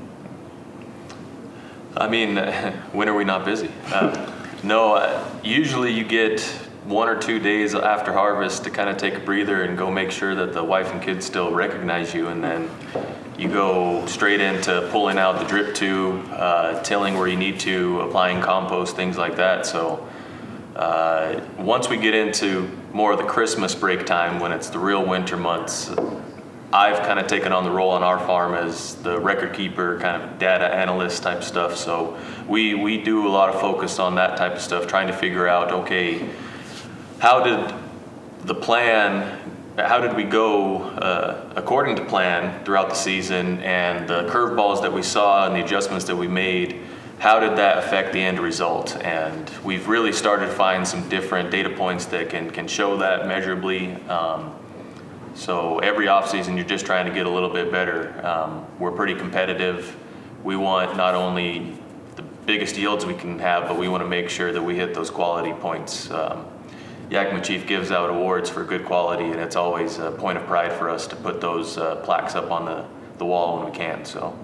When are we not busy? No, usually you get 1 or 2 days after harvest to kind of take a breather and go make sure that the wife and kids still recognize you, and then you go straight into pulling out the drip tube, tilling where you need to, applying compost, things like that. So once we get into more of the Christmas break time, when it's the real winter months, I've kind of taken on the role on our farm as the record keeper, kind of data analyst type stuff. So we do a lot of focus on that type of stuff, trying to figure out, okay, how did we go according to plan throughout the season, and the curveballs that we saw and the adjustments that we made, how did that affect the end result? And we've really started to find some different data points that can show that measurably. So every off season, you're just trying to get a little bit better. We're pretty competitive. We want not only the biggest yields we can have, but we want to make sure that we hit those quality points. Yakima Chief gives out awards for good quality, and it's always a point of pride for us to put those plaques up on the wall when we can. So,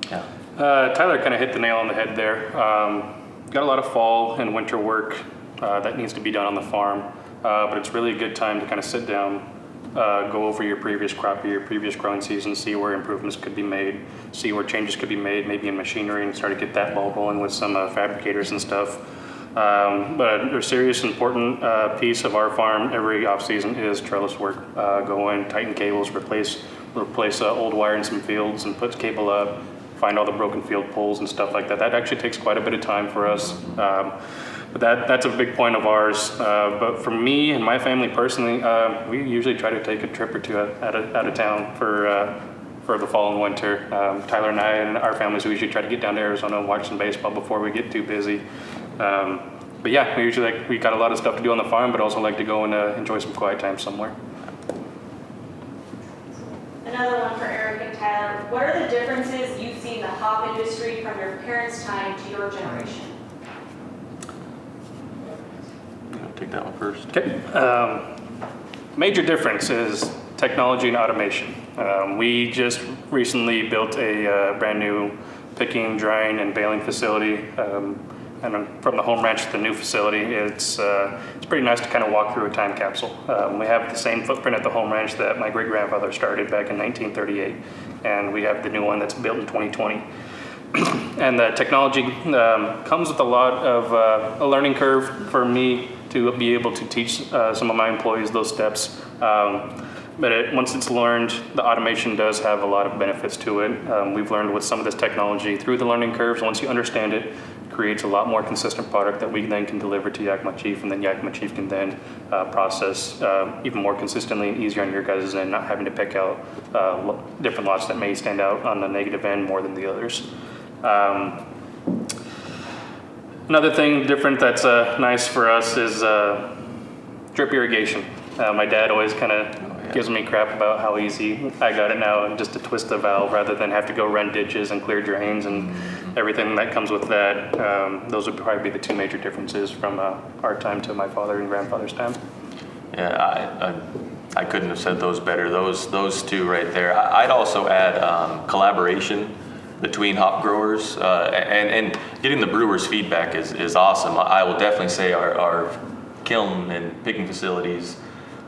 yeah. Tyler kind of hit the nail on the head there. Got a lot of fall and winter work that needs to be done on the farm, but it's really a good time to kind of sit down, go over your previous crop year, your previous growing season, see where improvements could be made, see where changes could be made, maybe in machinery, and start to get that ball rolling with some fabricators and stuff. But a serious important piece of our farm every off season is trellis work. Go in, tighten cables, replace old wire in some fields and put cable up, find all the broken field poles and stuff like that. That actually takes quite a bit of time for us. But that's a big point of ours. But for me and my family personally, we usually try to take a trip or two out of town for the fall and winter. Tyler and I and our families, we usually try to get down to Arizona and watch some baseball before we get too busy. But yeah, we got a lot of stuff to do on the farm, but also like to go and enjoy some quiet time somewhere. Another one for Erik and Tyler. What are the differences you've seen in the hop industry from your parents' time to your generation? Take that one first. Okay. Major difference is technology and automation. We just recently built a brand new picking, drying, and baling facility. And from the home ranch to the new facility, it's pretty nice to kind of walk through a time capsule. We have the same footprint at the home ranch that my great-grandfather started back in 1938, and we have the new one that's built in 2020. And the technology comes with a lot of a learning curve for me to be able to teach some of my employees those steps. But once it's learned, the automation does have a lot of benefits to it. We've learned with some of this technology through the learning curves. Once you understand it, creates a lot more consistent product that we then can deliver to Yakima Chief, and then Yakima Chief can then process even more consistently and easier on your guys' end, not having to pick out different lots that may stand out on the negative end more than the others. Another thing different that's nice for us is drip irrigation. My dad always kind of gives me crap about how easy I got it now, just to twist the valve rather than have to go run ditches and clear drains and everything that comes with that. Those would probably be the two major differences from our time to my father and grandfather's time. Yeah, I couldn't have said those better. Those two right there. I'd also add collaboration between hop growers and getting the brewers' feedback is awesome. I will definitely say our kiln and picking facilities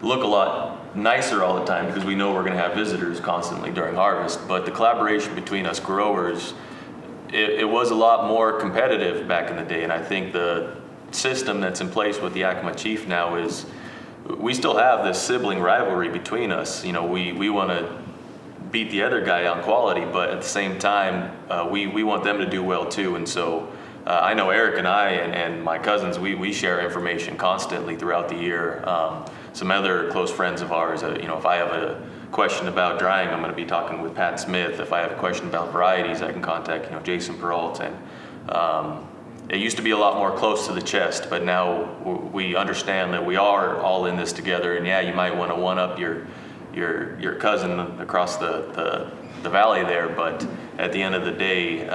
look a lot nicer all the time because we know we're going to have visitors constantly during harvest. But the collaboration between us growers, it was a lot more competitive back in the day, and I think the system that's in place with the Yakima Chief now is we still have this sibling rivalry between us. You know, we want to beat the other guy on quality, but at the same time, we want them to do well too. And so I know Erik and I and my cousins, we share information constantly throughout the year. Some other close friends of ours, you know, if I have a question about drying, I'm going to be talking with Pat Smith. If I have a question about varieties, I can contact, you know, Jason Peralta. And it used to be a lot more close to the chest, but now we understand that we are all in this together. And yeah, you might want to one up your cousin across the valley there, but at the end of the day,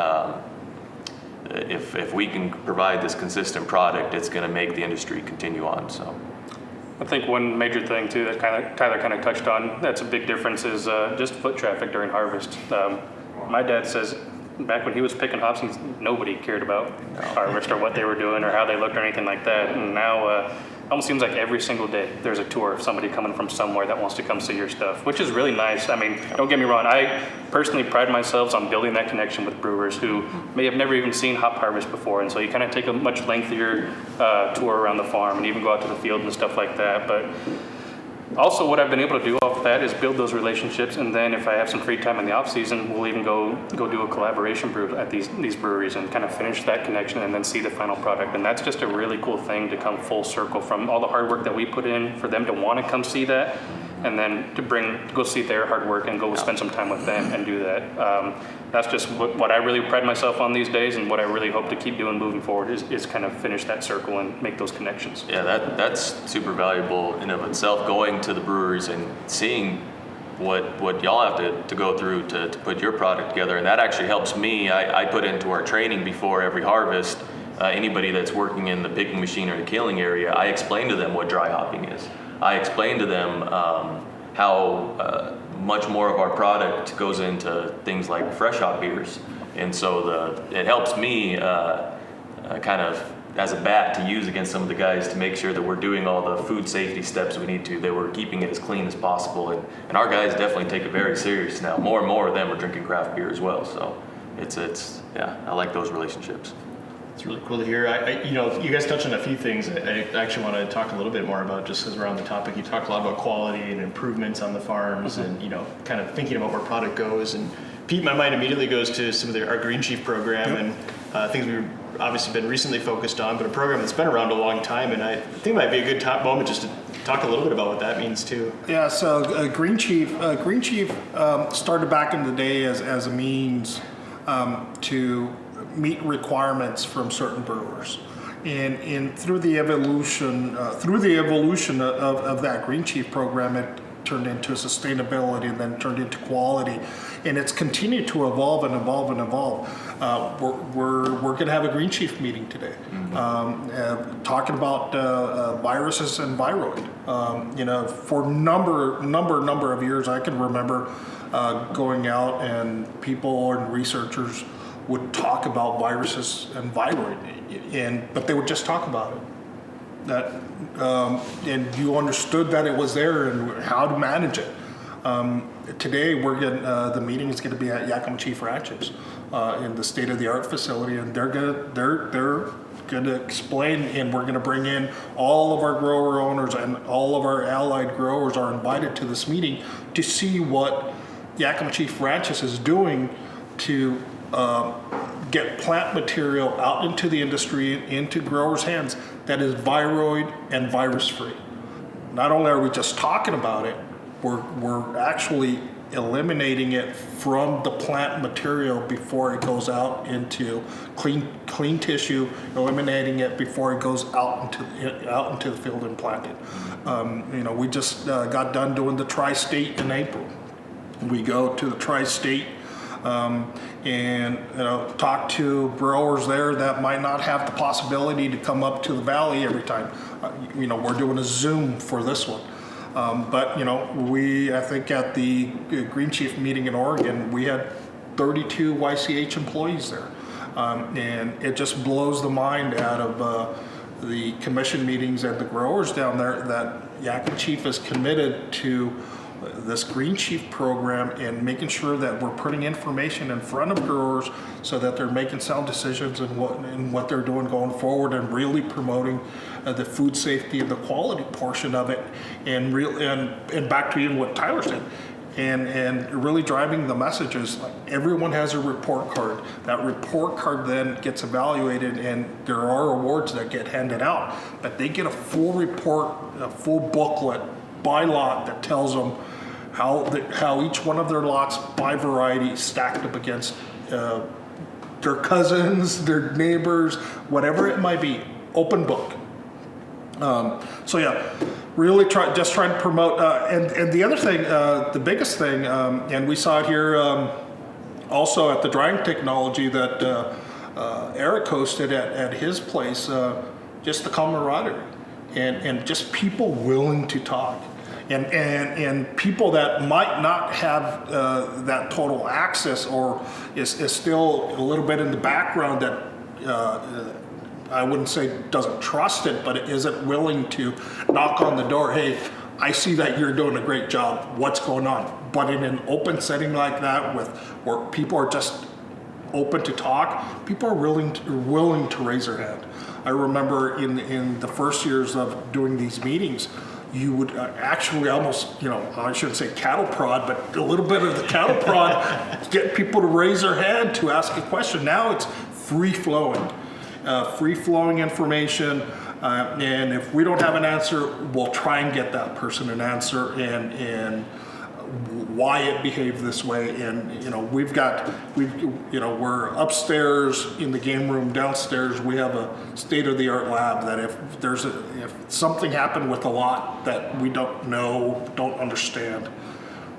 if we can provide this consistent product, it's going to make the industry continue on. So I think one major thing too that Tyler kind of touched on, that's a big difference, is just foot traffic during harvest. My dad says back when he was picking hops, nobody cared about harvest or what they were doing or how they looked or anything like that. And now it almost seems like every single day there's a tour of somebody coming from somewhere that wants to come see your stuff, which is really nice. I mean, don't get me wrong, I personally pride myself on building that connection with brewers who may have never even seen hop harvest before, and so you kind of take a much lengthier tour around the farm and even go out to the field and stuff like that. But also what I've been able to do off that is build those relationships, and then if I have some free time in the off season, we'll even go do a collaboration brew at these breweries and kind of finish that connection and then see the final product. And that's just a really cool thing to come full circle from all the hard work that we put in for them to want to come see that, and then to go see their hard work and go spend some time with them and do that. That's just what I really pride myself on these days, and what I really hope to keep doing moving forward is kind of finish that circle and make those connections. Yeah, that's super valuable in of itself, going to the breweries and seeing what y'all have to go through to put your product together. And that actually helps me. I put into our training before every harvest, anybody that's working in the picking machine or the killing area, I explain to them what dry hopping is. I explain to them how much more of our product goes into things like fresh hop beers. And so it helps me kind of as a bat to use against some of the guys to make sure that we're doing all the food safety steps we need to, that we're keeping it as clean as possible. And our guys definitely take it very serious now. More and more of them are drinking craft beer as well. So it's yeah, I like those relationships. It's really cool to hear. You guys touched on a few things I actually want to talk a little bit more about, just because we're on the topic. You talked a lot about quality and improvements on the farms, and kind of thinking about where product goes. And Pete, my mind immediately goes to some of our Green Chief program and things we've obviously been recently focused on, but a program that's been around a long time. And I think it might be a good top moment just to talk a little bit about what that means too. Yeah, so Green Chief started back in the day as a means to meet requirements from certain brewers, and through the evolution of that Green Chief program, it turned into sustainability and then turned into quality, and it's continued to evolve and evolve and evolve. We're going to have a Green Chief meeting today, talking about viruses and viroid. For number of years, I can remember going out and people and researchers would talk about viruses and viroid, but they would just talk about it. And you understood that it was there and how to manage it. Today, the meeting is going to be at Yakima Chief Ranches in the state-of-the-art facility, and they're going to explain, and we're going to bring in all of our grower owners, and all of our allied growers are invited to this meeting to see what Yakima Chief Ranches is doing to get plant material out into the industry, into growers' hands that is viroid and virus free. Not only are we just talking about it, we're actually eliminating it from the plant material before it goes out into clean tissue, eliminating it before it goes out into the field and planted. We just got done doing the tri-state in April. We go to the tri-state and talk to growers there that might not have the possibility to come up to the valley every time. We're doing a Zoom for this one. But I think at the Green Chief meeting in Oregon, we had 32 YCH employees there. And it just blows the mind out of the commission meetings and the growers down there that Yakima Chief is committed to this Green Chief program and making sure that we're putting information in front of growers so that they're making sound decisions in what they're doing going forward, and really promoting the food safety and the quality portion of it, and back to even what Tyler said, and really driving the messages. Like, everyone has a report card. That report card then gets evaluated, and there are awards that get handed out, but they get a full report, a full booklet by lot that tells them how each one of their lots by variety stacked up against their cousins, their neighbors, whatever it might be. Open book. Really trying to promote. And the other thing, the biggest thing, and we saw it here also at the drying technology that Erik hosted at his place, just the camaraderie and just people willing to talk. And people that might not have that total access, or is still a little bit in the background, that I wouldn't say doesn't trust it, but isn't willing to knock on the door. Hey, I see that you're doing a great job. What's going on? But in an open setting like that, where people are just open to talk, people are willing to raise their hand. I remember in the first years of doing these meetings, you would actually almost, I shouldn't say cattle prod, but a little bit of the cattle prod, get people to raise their hand to ask a question. Now it's free-flowing information, and if we don't have an answer, we'll try and get that person an answer and why it behaved this way. And we're upstairs in the game room. Downstairs we have a state-of-the-art lab that if something happened with a lot that we don't understand,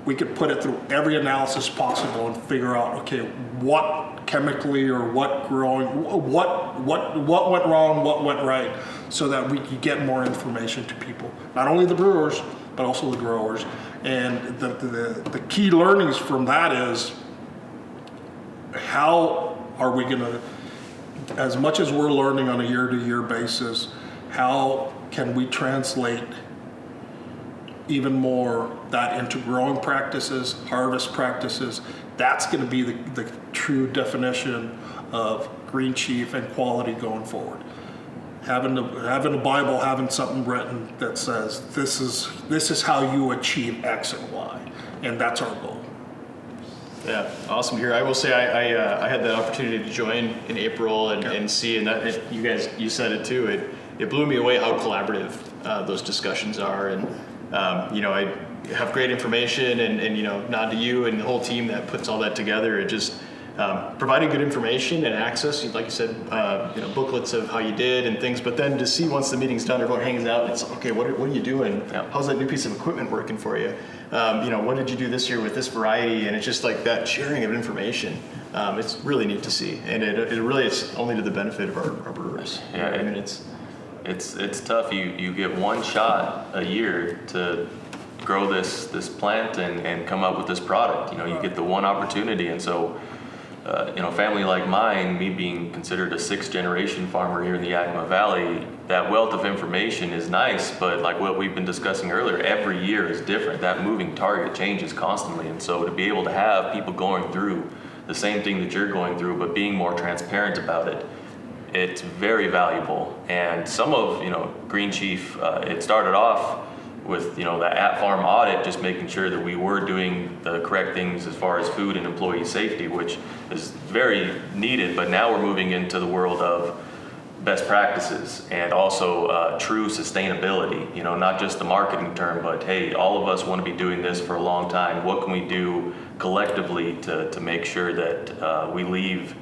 we could put it through every analysis possible and figure out, okay, what chemically or what growing, what went wrong, what went right, so that we could get more information to people, not only the brewers but also the growers. And the key learnings from that is, how are we going to, as much as we're learning on a year-to-year basis, how can we translate even more that into growing practices, harvest practices? That's going to be the true definition of Green Chief and quality going forward. Having a Bible, having something written that says this is how you achieve X and Y, and that's our goal. Yeah, awesome to hear. I will say I had that opportunity to join in April and see, and that you said it too. It blew me away how collaborative those discussions are, and I have great information, and nod to you and the whole team that puts all that together. It just providing good information and access, like you said, booklets of how you did and things, but then to see once the meeting's done, everyone hangs out, and it's okay, what are you doing? How's that new piece of equipment working for you? What did you do this year with this variety? And it's just like that sharing of information. It's really neat to see, and it really is only to the benefit of our brewers. Yeah, I mean, it's tough. You get one shot a year to grow this plant and come up with this product. You get the one opportunity, and so family like mine, me being considered a 6th generation farmer here in the Yakima Valley, that wealth of information is nice, but like what we've been discussing earlier, every year is different. That moving target changes constantly, and so to be able to have people going through the same thing that you're going through, but being more transparent about it, it's very valuable. And some of Green Chief, it started off with the at-farm audit, just making sure that we were doing the correct things as far as food and employee safety, which is very needed. But now we're moving into the world of best practices and also true sustainability. Not just the marketing term, but hey, all of us want to be doing this for a long time. What can we do collectively to make sure that we leave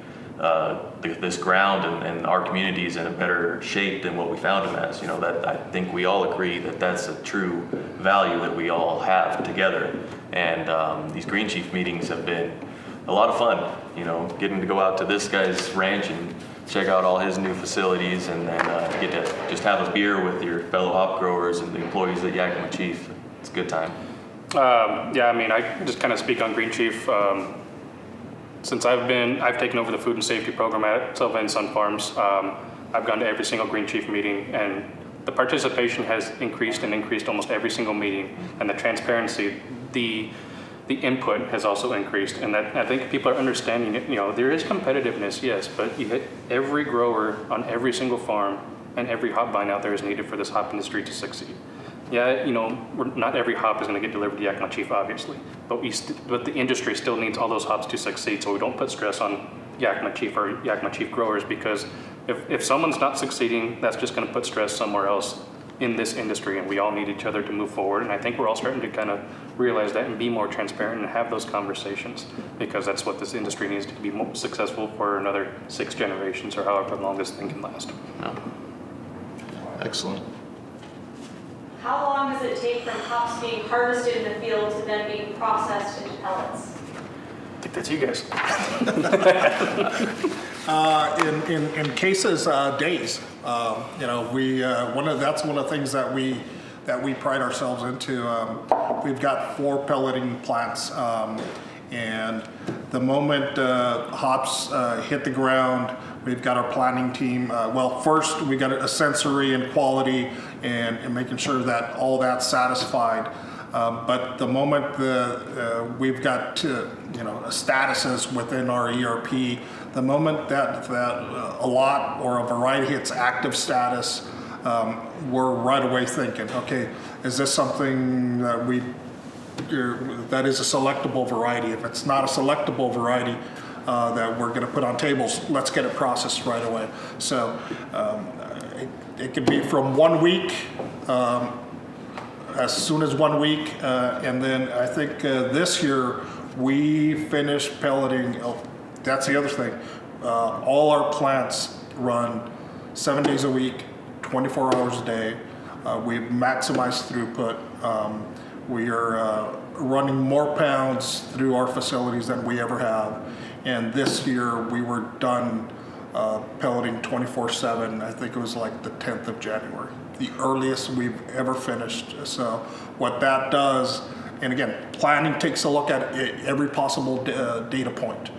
this ground and our communities in a better shape than what we found them as? That I think we all agree that that's a true value that we all have together. And these Green Chief meetings have been a lot of fun. Getting to go out to this guy's ranch and check out all his new facilities, and then get to just have a beer with your fellow hop growers and the employees at Yakima Chief. It's a good time. I just kind of speak on Green Chief. Since I've taken over the food and safety program at Sauve and Sun Farms. I've gone to every single Green Chief meeting, and the participation has increased almost every single meeting, and the transparency, the input has also increased, and that I think people are understanding it. There is competitiveness, yes, but you hit every grower on every single farm, and every hop vine out there is needed for this hop industry to succeed. Yeah, not every hop is going to get delivered to Yakima Chief, obviously, but the industry still needs all those hops to succeed, so we don't put stress on Yakima Chief or Yakima Chief growers, because if someone's not succeeding, that's just going to put stress somewhere else in this industry, and we all need each other to move forward. And I think we're all starting to kind of realize that and be more transparent and have those conversations, because that's what this industry needs to be more successful for another 6 generations or however long this thing can last. Yeah. Excellent. How long does it take from hops being harvested in the field to then being processed into pellets? I think that's you guys. In cases, days. That's one of the things that we pride ourselves into. We've got 4 pelleting plants, and the moment hops hit the ground, we've got our planning team. First we got a sensory and quality and making sure that all that's satisfied. But the moment we've got statuses within our ERP, the moment that a lot or a variety hits active status, we're right away thinking, okay, is this something that is a selectable variety? If it's not a selectable variety that we're going to put on tables, let's get it processed right away. So it could be from 1 week, as soon as 1 week, and then I think this year we finished pelleting. That's the other thing. All our plants run 7 days a week, 24 hours a day. We maximize throughput. We are running more pounds through our facilities than we ever have. And this year we were done pelleting 24/7. I think it was like the 10th of January, the earliest we've ever finished. So what that does, and again, planning takes a look at every possible data point,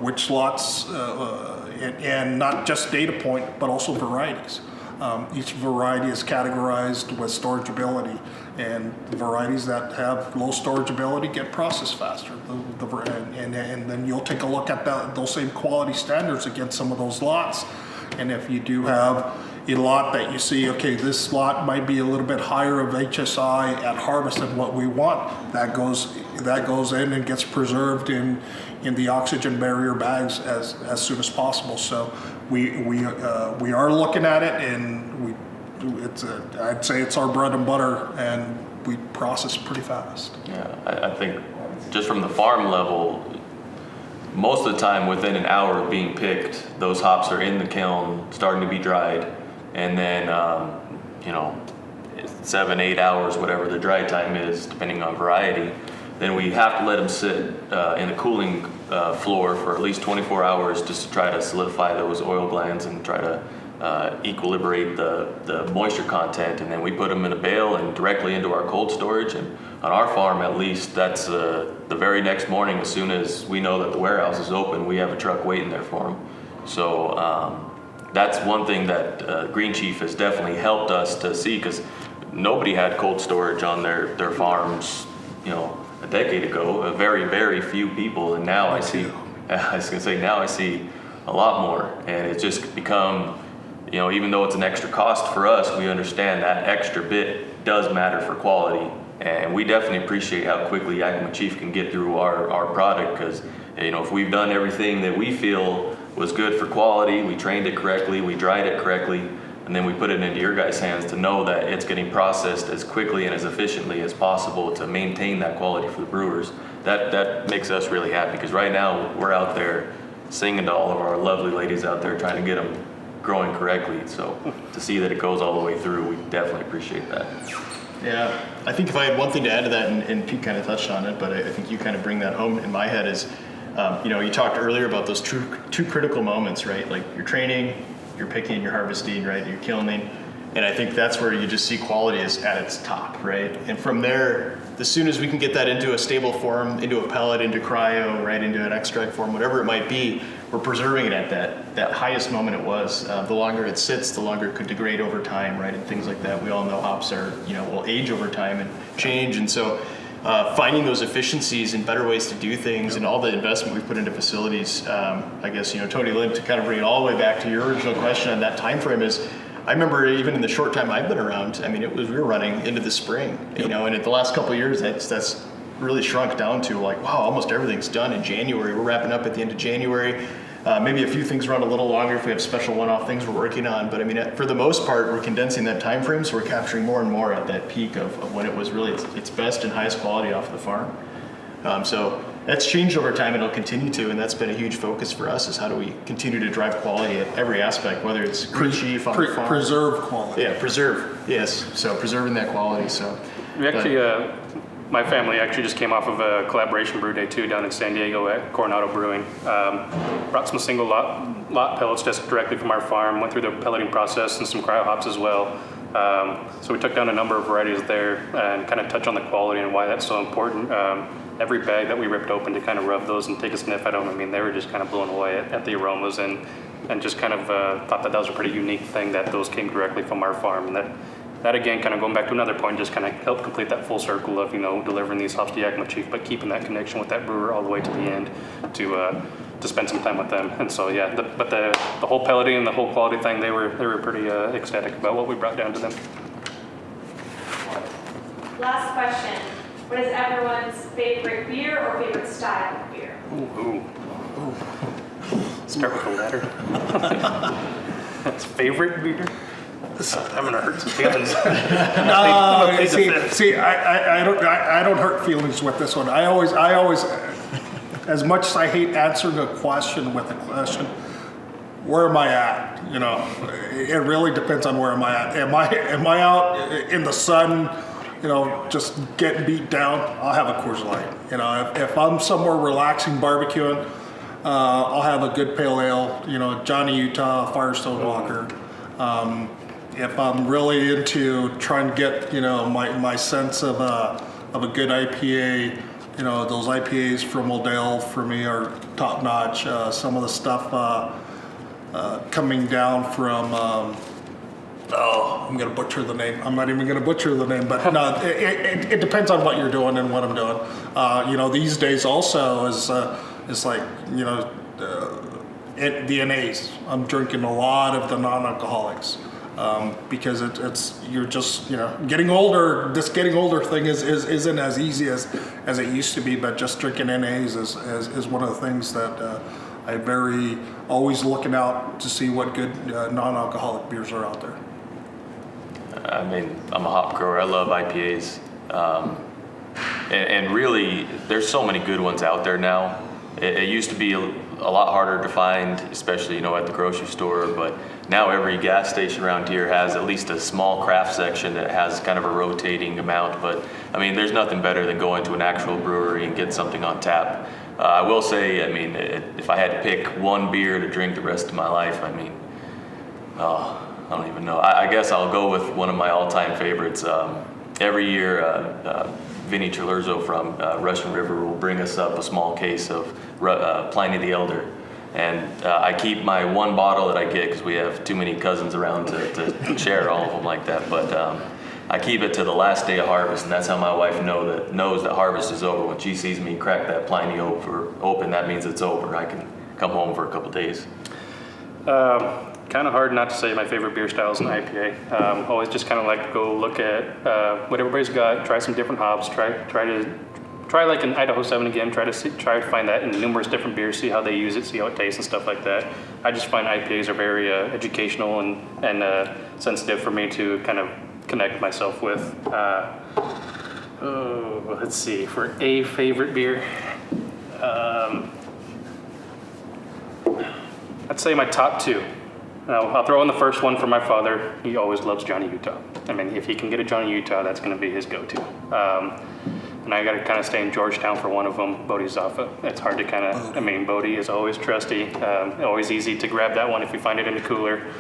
which lots, and not just data point, but also varieties. Each variety is categorized with storageability, and the varieties that have low storageability get processed faster. And then you'll take a look at those same quality standards against some of those lots. And if you do have a lot that you see, okay, this lot might be a little bit higher of HSI at harvest than what we want, that goes in and gets preserved in the oxygen barrier bags as soon as possible. So we are looking at it, and I'd say it's our bread and butter, and we process pretty fast. Yeah, I think just from the farm level, most of the time within an hour of being picked, those hops are in the kiln starting to be dried, and then 7-8 hours, whatever the dry time is, depending on variety, then we have to let them sit in a cooling floor for at least 24 hours just to try to solidify those oil glands and try to equilibrate the moisture content, and then we put them in a bale and directly into our cold storage. And on our farm, at least, that's the very next morning. As soon as we know that the warehouse is open, we have a truck waiting there for them. So that's one thing that Green Chief has definitely helped us to see, because nobody had cold storage on their farms, a decade ago. Very, very few people, and now I see a lot more, and it's just become, even though it's an extra cost for us, we understand that extra bit does matter for quality, and we definitely appreciate how quickly Yakima Chief can get through our product, because if we've done everything that we feel was good for quality, we trained it correctly, we dried it correctly, and then we put it into your guys' hands to know that it's getting processed as quickly and as efficiently as possible to maintain that quality for the brewers. That makes us really happy, because right now we're out there singing to all of our lovely ladies out there trying to get them growing correctly. So to see that it goes all the way through, we definitely appreciate that. Yeah, I think if I had one thing to add to that, and Pete kind of touched on it, but I think you kind of bring that home in my head is, you talked earlier about those two critical moments, right? Like your training, you're picking, you're harvesting, right? You're kilning. And I think that's where you just see quality is at its top, right? And from there, as soon as we can get that into a stable form, into a pellet, into cryo, right, into an extract form, whatever it might be, we're preserving it at that highest moment it was. The longer it sits, the longer it could degrade over time, right, and things like that. We all know hops are, will age over time and change. And so finding those efficiencies and better ways to do things, and all the investment we put into facilities, I guess, Tony Lynn, to kind of bring it all the way back to your original question on that time frame is, I remember even in the short time I've been around, I mean, we were running into the spring, and in the last couple of years, that's really shrunk down to like, wow, almost everything's done in January. We're wrapping up at the end of January. Maybe a few things run a little longer if we have special one-off things we're working on, but I mean, for the most part, we're condensing that time frame, so we're capturing more and more at that peak of when it was really its best and highest quality off the farm. So that's changed over time, and it'll continue to, and that's been a huge focus for us, is how do we continue to drive quality at every aspect, whether it's Green Chief on the farm. Preserve quality. Yeah, preserve, yes. So preserving that quality, so. We actually, my family actually just came off of a collaboration brew day too down in San Diego at Coronado Brewing. Brought some single lot pellets just directly from our farm, went through the pelleting process and some cryo hops as well. So we took down a number of varieties there and kind of touch on the quality and why that's so important. Every bag that we ripped open to kind of rub those and take a sniff at them, I mean, they were just kind of blown away at the aromas, and just kind of thought that was a pretty unique thing that those came directly from our farm. And that again, kind of going back to another point, just kind of helped complete that full circle of, delivering these hops to Yakima Chief, but keeping that connection with that brewer all the way to the end to spend some time with them. And so, yeah, but the whole pelleting and the whole quality thing, they were pretty ecstatic about what we brought down to them. Last question. What is everyone's favorite beer or favorite style of beer? Ooh. Start with the latter. That's favorite beer? I'm gonna hurt some feelings. See, I don't hurt feelings with this one. I always, as much as I hate answering a question with a question, where am I at? It really depends on where am I at. Am I out in the sun, just getting beat down? I'll have a Coors Light. If I'm somewhere relaxing, barbecuing, I'll have a good pale ale. Johnny Utah, Firestone Walker. If I'm really into trying to get my sense of a good IPA, those IPAs from Odell for me are top notch. Some of the stuff coming down from I'm going to butcher the name. I'm not even going to butcher the name, but no, it depends on what you're doing and what I'm doing. These days also is like, the NAs. I'm drinking a lot of the non-alcoholics because you're just, getting older. This getting older thing isn't as easy as it used to be, but just drinking NAs is one of the things that I'm very always looking out to see what good non-alcoholic beers are out there. I mean, I'm a hop grower. I love IPAs. And really, there's so many good ones out there now. It used to be a lot harder to find, especially, at the grocery store. But now every gas station around here has at least a small craft section that has kind of a rotating amount. But, I mean, there's nothing better than going to an actual brewery and get something on tap. I will say, I mean, if I had to pick one beer to drink the rest of my life, I mean, I don't even know. I guess I'll go with one of my all-time favorites. Every year, Vinny Trelerzo from Russian River will bring us up a small case of Pliny the Elder. And I keep my one bottle that I get because we have too many cousins around to share all of them like that. But I keep it to the last day of harvest, and that's how my wife knows that harvest is over. When she sees me crack that Pliny open, that means it's over. I can come home for a couple days. Kind of hard not to say my favorite beer style is an IPA. Always just kind of like to go look at what everybody's got, try some different hops, try like an Idaho 7 again, try to find that in numerous different beers, see how they use it, see how it tastes and stuff like that. I just find IPAs are very educational and sensitive for me to kind of connect myself with. Let's see, for a favorite beer, I'd say my top two. I'll throw in the first one for my father. He always loves Johnny Utah. I mean, if he can get a Johnny Utah, that's going to be his go-to. And I got to kind of stay in Georgetown for one of them, Bodie Zaffa. It's hard to kind of, Bodie is always trusty, always easy to grab that one if you find it in the cooler.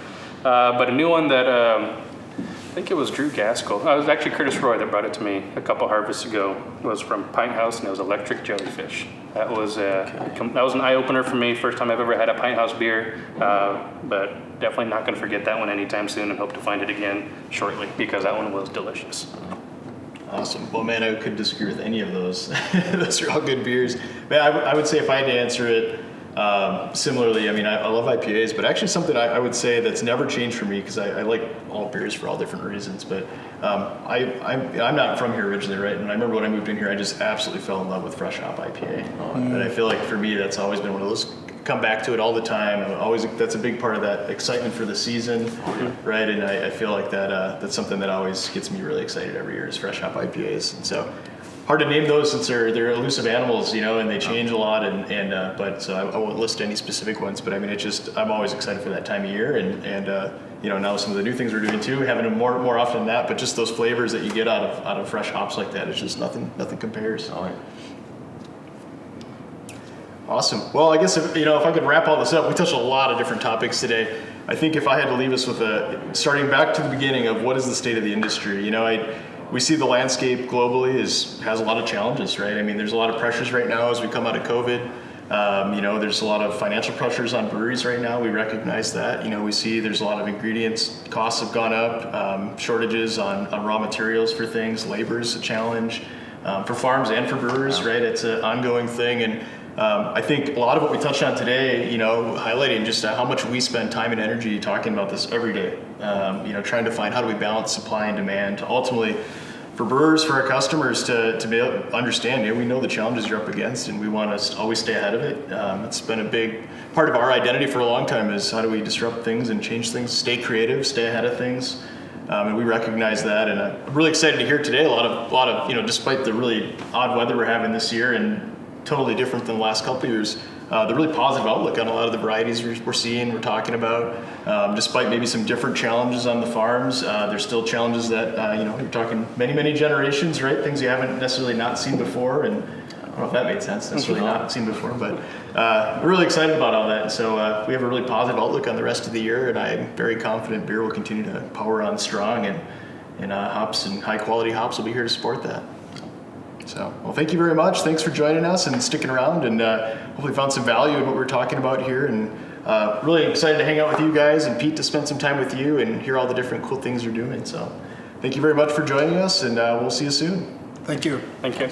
But a new one that I think it was Drew Gaskell. It was actually Curtis Roy that brought it to me a couple harvests ago. It was from Pint House, and it was Electric Jellyfish. That was an eye-opener for me. First time I've ever had a Pint House beer, but definitely not going to forget that one anytime soon and hope to find it again shortly because that one was delicious. Awesome. Well, man, I couldn't disagree with any of those. Those are all good beers. Man, I would say if I had to answer it similarly, I mean, I love IPAs, but actually something I would say that's never changed for me because I like all beers for all different reasons. But I'm not from here originally, right? And I remember when I moved in here, I just absolutely fell in love with fresh hop IPA. And I feel like for me, that's always been one of those. Come back to it all the time. That's a big part of that excitement for the season, right? And I feel like that's something that always gets me really excited every year is fresh hop IPAs. And so hard to name those since they're elusive animals, and they change a lot. But so I won't list any specific ones. But I mean, I'm always excited for that time of year. And now some of the new things we're doing too, having them more often than that. But just those flavors that you get out of fresh hops like that, it's just nothing compares. All right. Awesome. Well, I guess if I could wrap all this up, we touched a lot of different topics today. I think if I had to leave us with starting back to the beginning of what is the state of the industry, we see the landscape globally has a lot of challenges, right? I mean, there's a lot of pressures right now as we come out of COVID. There's a lot of financial pressures on breweries right now. We recognize that. We see there's a lot of ingredients, costs have gone up, shortages on raw materials for things, labor is a challenge for farms and for brewers, right? It's an ongoing thing. And I think a lot of what we touched on today, highlighting just how much we spend time and energy talking about this every day, trying to find how do we balance supply and demand to ultimately, for brewers, for our customers to be able to understand, we know the challenges you're up against and we want to always stay ahead of it. It's been a big part of our identity for a long time is how do we disrupt things and change things, stay creative, stay ahead of things. And we recognize that, and I'm really excited to hear today a lot of despite the really odd weather we're having this year and totally different than the last couple of years, the really positive outlook on a lot of the varieties we're seeing, we're talking about. Despite maybe some different challenges on the farms, there's still challenges that, you're talking many, many generations, right? Things you haven't necessarily not seen before, and I don't know if that made sense, necessarily not seen before, but we're really excited about all that. So we have a really positive outlook on the rest of the year, and I'm very confident beer will continue to power on strong, and hops and high quality hops will be here to support that. So, well, thank you very much. Thanks for joining us and sticking around, and hopefully found some value in what we're talking about here. And Really excited to hang out with you guys and Pete to spend some time with you and hear all the different cool things you're doing. So thank you very much for joining us, and we'll see you soon. Thank you. Thank you.